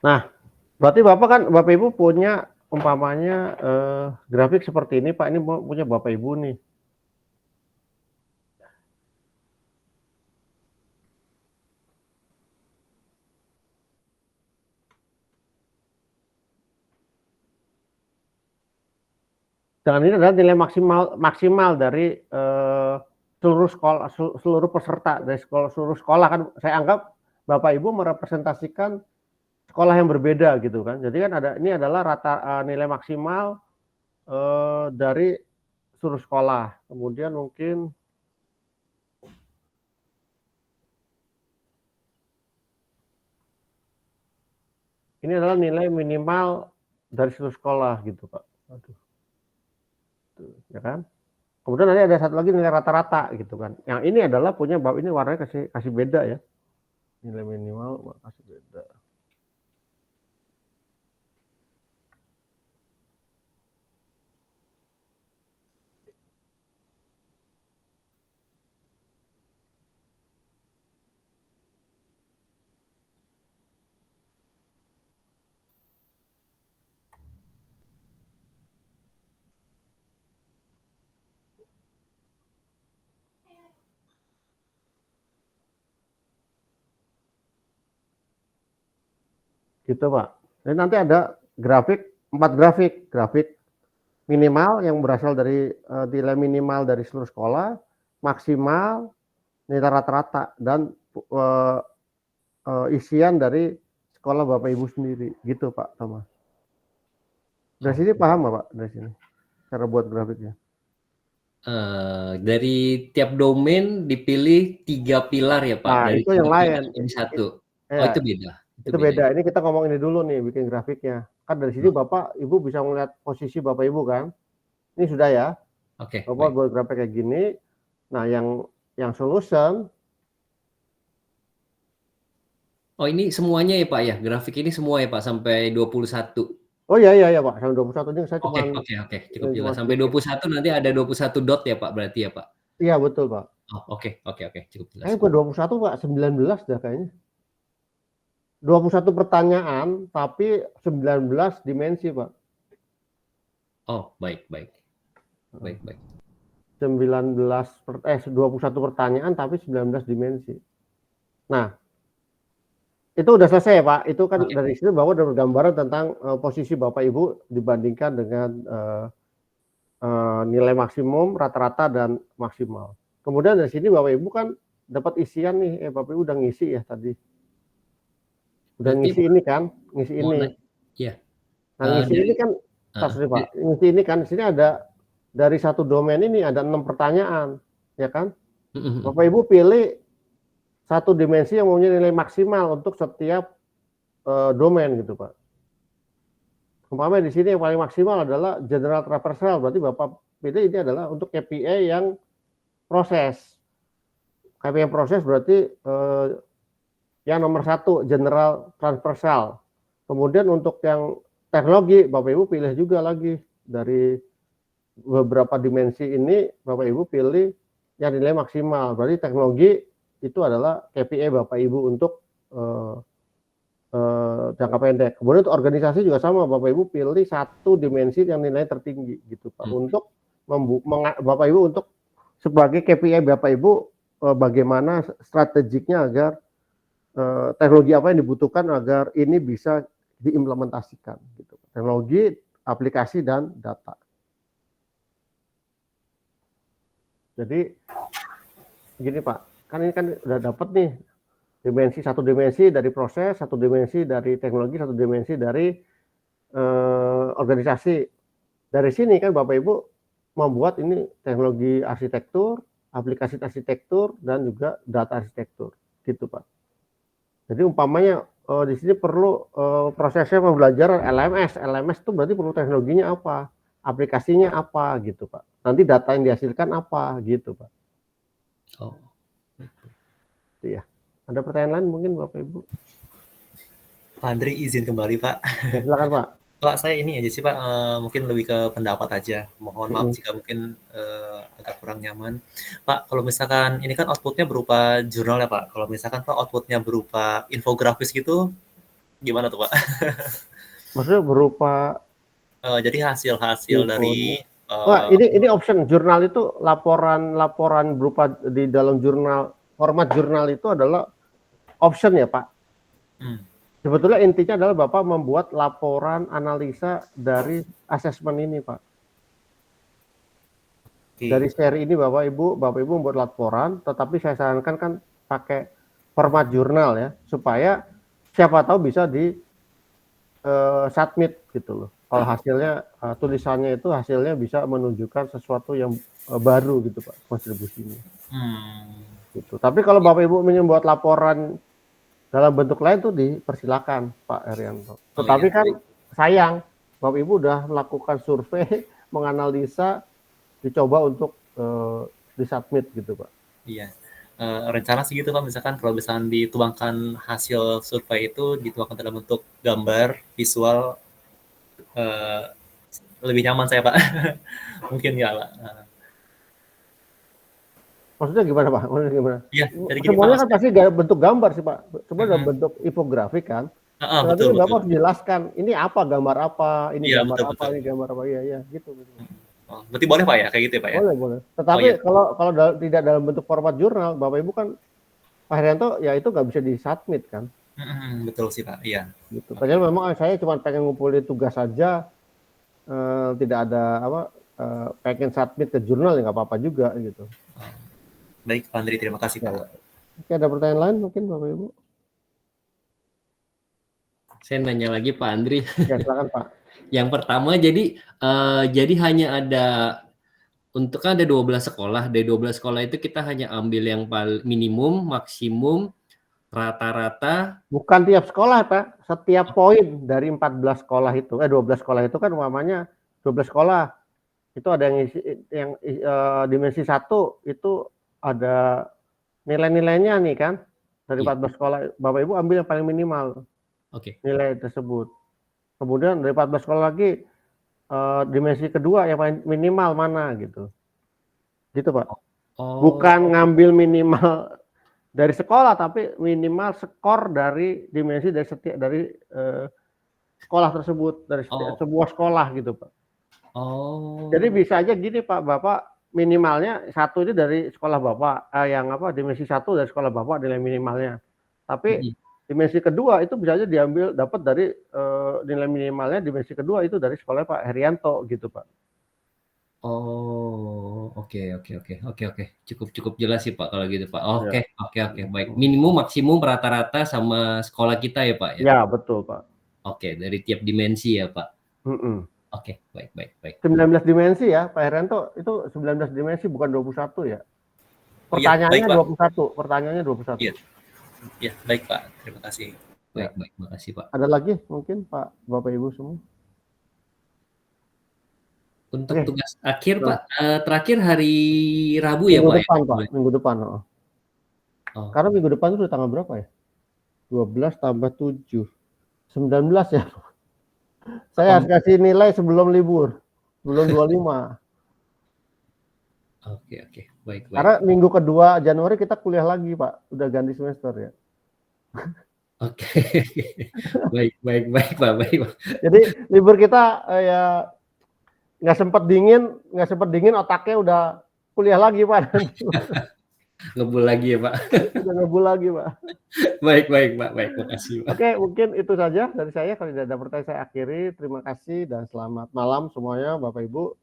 Nah, berarti Bapak Ibu punya umpamanya grafik seperti ini Pak, ini punya Bapak Ibu nih. Dan ini adalah nilai maksimal dari seluruh peserta dari seluruh sekolah kan. Saya anggap Bapak Ibu merepresentasikan sekolah yang berbeda gitu kan. Jadi kan ini adalah nilai maksimal dari seluruh sekolah. Kemudian mungkin ini adalah nilai minimal dari seluruh sekolah gitu Pak. Aduh. Tuh, ya kan? Kemudian nanti ada satu lagi nilai rata-rata gitu kan. Yang ini adalah punya Bapak, ini warnanya kasih beda ya. Nilai minimal kasih beda. Gitu Pak. Dan nanti ada grafik, 4 grafik minimal yang berasal dari nilai minimal dari seluruh sekolah, maksimal, nilai rata-rata, dan isian dari sekolah Bapak Ibu sendiri. Gitu Pak Thomas. Dari sini paham nggak Pak? Dari sini cara buat grafiknya. Dari tiap domain dipilih 3 pilar ya Pak. Nah, dari itu yang lain. Ini 1. Ya, oh itu beda. Itu beda. Ini kita ngomong ini dulu nih, bikin grafiknya. Kan dari sini Bapak Ibu bisa melihat posisi Bapak Ibu kan. Ini sudah ya. Oke. Bapak buat grafik kayak gini. Nah, yang solution. Oh ini semuanya ya Pak ya. Grafik ini semua ya Pak sampai 21. Oh iya Pak, sampai 21 ini saya cuma Oke, cukup jelas. Sampai 21 nanti ada 21 dot ya Pak berarti ya Pak? Iya betul Pak. Oh oke, cukup jelas. Bukan 21 Pak, 19 dah kayaknya. 21 pertanyaan tapi 19 dimensi Pak. Oh baik. 21 pertanyaan tapi 19 dimensi. Nah, itu udah selesai ya Pak. Itu kan dari sini Bapak udah bergambaran tentang posisi Bapak Ibu dibandingkan dengan nilai maksimum, rata-rata, dan maksimal. Kemudian dari sini Bapak Ibu kan dapat isian nih. Bapak Ibu udah ngisi ya tadi. udah Berarti ngisi ini kan, ngisi mau ini. iya. Nah, ngisi Dari ini kan, sorry Pak, ngisi ini kan, di sini ada dari satu domain ini ada 6 pertanyaan, ya kan? Bapak Ibu pilih satu dimensi yang mempunyai nilai maksimal untuk setiap domain gitu Pak. Umpamanya di sini yang paling maksimal adalah general traversal, berarti Bapak pilih ini adalah untuk KPI yang proses. KPI yang proses berarti yang nomor 1 general transversal. Kemudian untuk yang teknologi, Bapak Ibu pilih juga lagi dari beberapa dimensi ini, Bapak Ibu pilih yang nilai maksimal. Berarti teknologi itu adalah KPI Bapak Ibu untuk jangka pendek. Kemudian untuk organisasi juga sama, Bapak Ibu pilih satu dimensi yang nilai tertinggi gitu Pak. Untuk Bapak Ibu untuk sebagai KPI Bapak Ibu bagaimana strategiknya agar teknologi apa yang dibutuhkan agar ini bisa diimplementasikan gitu. Teknologi, aplikasi dan data. Jadi gini Pak, kan ini kan udah dapat nih satu dimensi dari proses, satu dimensi dari teknologi, satu dimensi dari organisasi. Dari sini kan Bapak Ibu membuat ini teknologi arsitektur, aplikasi arsitektur, dan juga data arsitektur, gitu Pak. Jadi umpamanya di sini perlu prosesnya pembelajaran LMS. LMS itu berarti perlu teknologinya apa, aplikasinya apa, gitu Pak. Nanti data yang dihasilkan apa, gitu Pak. Oh. Itu ya. Ada pertanyaan lain mungkin Bapak Ibu? Pak Andri izin kembali Pak. Ya, silakan Pak. Pak, saya ini aja sih Pak, mungkin lebih ke pendapat aja. Mohon maaf jika mungkin agak kurang nyaman. Pak, kalau misalkan ini kan outputnya berupa jurnal ya Pak. Kalau misalkan Pak outputnya berupa infografis gitu, gimana tuh Pak? Maksudnya berupa jadi hasil-hasil dari Wah, ini option jurnal itu laporan berupa di dalam jurnal, format jurnal itu adalah option ya Pak. Sebetulnya intinya adalah Bapak membuat laporan analisa dari asesmen ini Pak. Dari seri ini Bapak Ibu membuat laporan, tetapi saya sarankan kan pakai format jurnal ya, supaya siapa tahu bisa di submit gitu loh. Kalau hasilnya tulisannya itu hasilnya bisa menunjukkan sesuatu yang baru gitu Pak, kontribusinya. Gitu. Tapi kalau Bapak Ibu membuat laporan dalam bentuk lain tuh dipersilakan Pak Herianto. Tetapi kan sayang Bapak Ibu udah melakukan survei, menganalisa, dicoba untuk disubmit gitu Pak. Iya. Rencana sih gitu Pak, misalkan kalau misalkan dituangkan hasil survei itu dituangkan dalam bentuk gambar, visual, lebih nyaman saya Pak. Mungkin ya Pak. Maksudnya gimana Pak? Maksudnya gimana? Iya, jadi gini semuanya Pak, kan pasti bentuk gambar sih Pak. Semua dalam bentuk infografik kan. Tapi betul. Bapak harus jelaskan ini apa, gambar apa, ini Iya, gambar betul, apa, ini gambar apa, iya gitu. Oh, berarti boleh Pak ya, kayak gitu ya Pak ya? Boleh. Tetapi kalau tidak dalam bentuk format jurnal, Bapak Ibu kan Pak Herianto ya itu nggak bisa disubmit kan. Betul sih Pak, iya. Gitu. Padahal memang saya cuma pengen ngumpulin tugas saja, tidak ada pengen submit ke jurnal ya nggak apa-apa juga gitu. Baik Pak Andri, terima kasih Pak. Oke, ada pertanyaan lain mungkin Bapak Ibu? Saya nanya lagi Pak Andri. Ya silakan Pak. Yang pertama jadi hanya ada untuk kan ada 12 sekolah. Dari 12 sekolah itu kita hanya ambil yang minimum, maksimum, rata-rata. Bukan tiap sekolah Pak, setiap poin dari 14 sekolah itu, 12 sekolah itu kan umpamanya 12 sekolah. Itu ada yang dimensi 1 itu ada nilai-nilainya nih kan. Dari 14 sekolah, Bapak Ibu ambil yang paling minimal. Nilai tersebut. Kemudian dari 14 sekolah lagi dimensi kedua yang paling minimal mana gitu. Gitu Pak. Bukan ngambil minimal dari sekolah tapi minimal skor dari dimensi dari sekolah tersebut, dari sebuah sekolah gitu Pak. Jadi bisa aja gini Pak, Bapak minimalnya 1 itu dari sekolah Bapak, dimensi 1 dari sekolah Bapak nilai minimalnya. Tapi dimensi kedua itu bisa aja dapat dari nilai minimalnya dimensi kedua itu dari sekolah Pak Herianto gitu Pak. Oh, oke. Cukup jelas sih Pak kalau gitu Pak. Ya. Oke. Baik. Minimum, maksimum, rata-rata sama sekolah kita ya Pak ya? Ya, betul Pak. Oke, dari tiap dimensi ya Pak. Mm-mm. Oke, baik. 19 dimensi ya, Pak Herianto, itu 19 dimensi bukan 21 ya. Pertanyaannya baik, Pak. 21, pertanyaannya 21. Iya. Ya, baik Pak. Terima kasih. Baik, makasih Pak. Ada lagi mungkin Pak, Bapak Ibu semua? Untuk Oke. tugas akhir Pak, terakhir hari Rabu ya Minggu Pak? depan ya? Pak, minggu depan. Oh. Karena minggu depan itu tanggal berapa ya? 12 tambah 7. 19 ya. Saya harus kasih nilai sebelum libur. Sebelum 25. Oke. Baik. Karena minggu kedua Januari kita kuliah lagi Pak. Udah ganti semester ya. Oke. Baik Pak. Jadi libur kita ya nggak sempat dingin otaknya udah kuliah lagi Pak. Ngebul lagi ya Pak. Udah ngebul lagi Pak. Baik Pak. Makasih Pak. Oke, mungkin itu saja dari saya. Kalau tidak ada pertanyaan saya akhiri. Terima kasih dan selamat malam semuanya Bapak Ibu.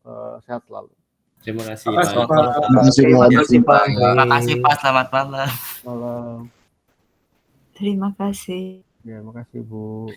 Sehat selalu. Terima kasih Pak. Pak. Terima kasih Pak. Terima kasih Pak, selamat malam. Malam. Terima kasih. Ya, makasih Bu.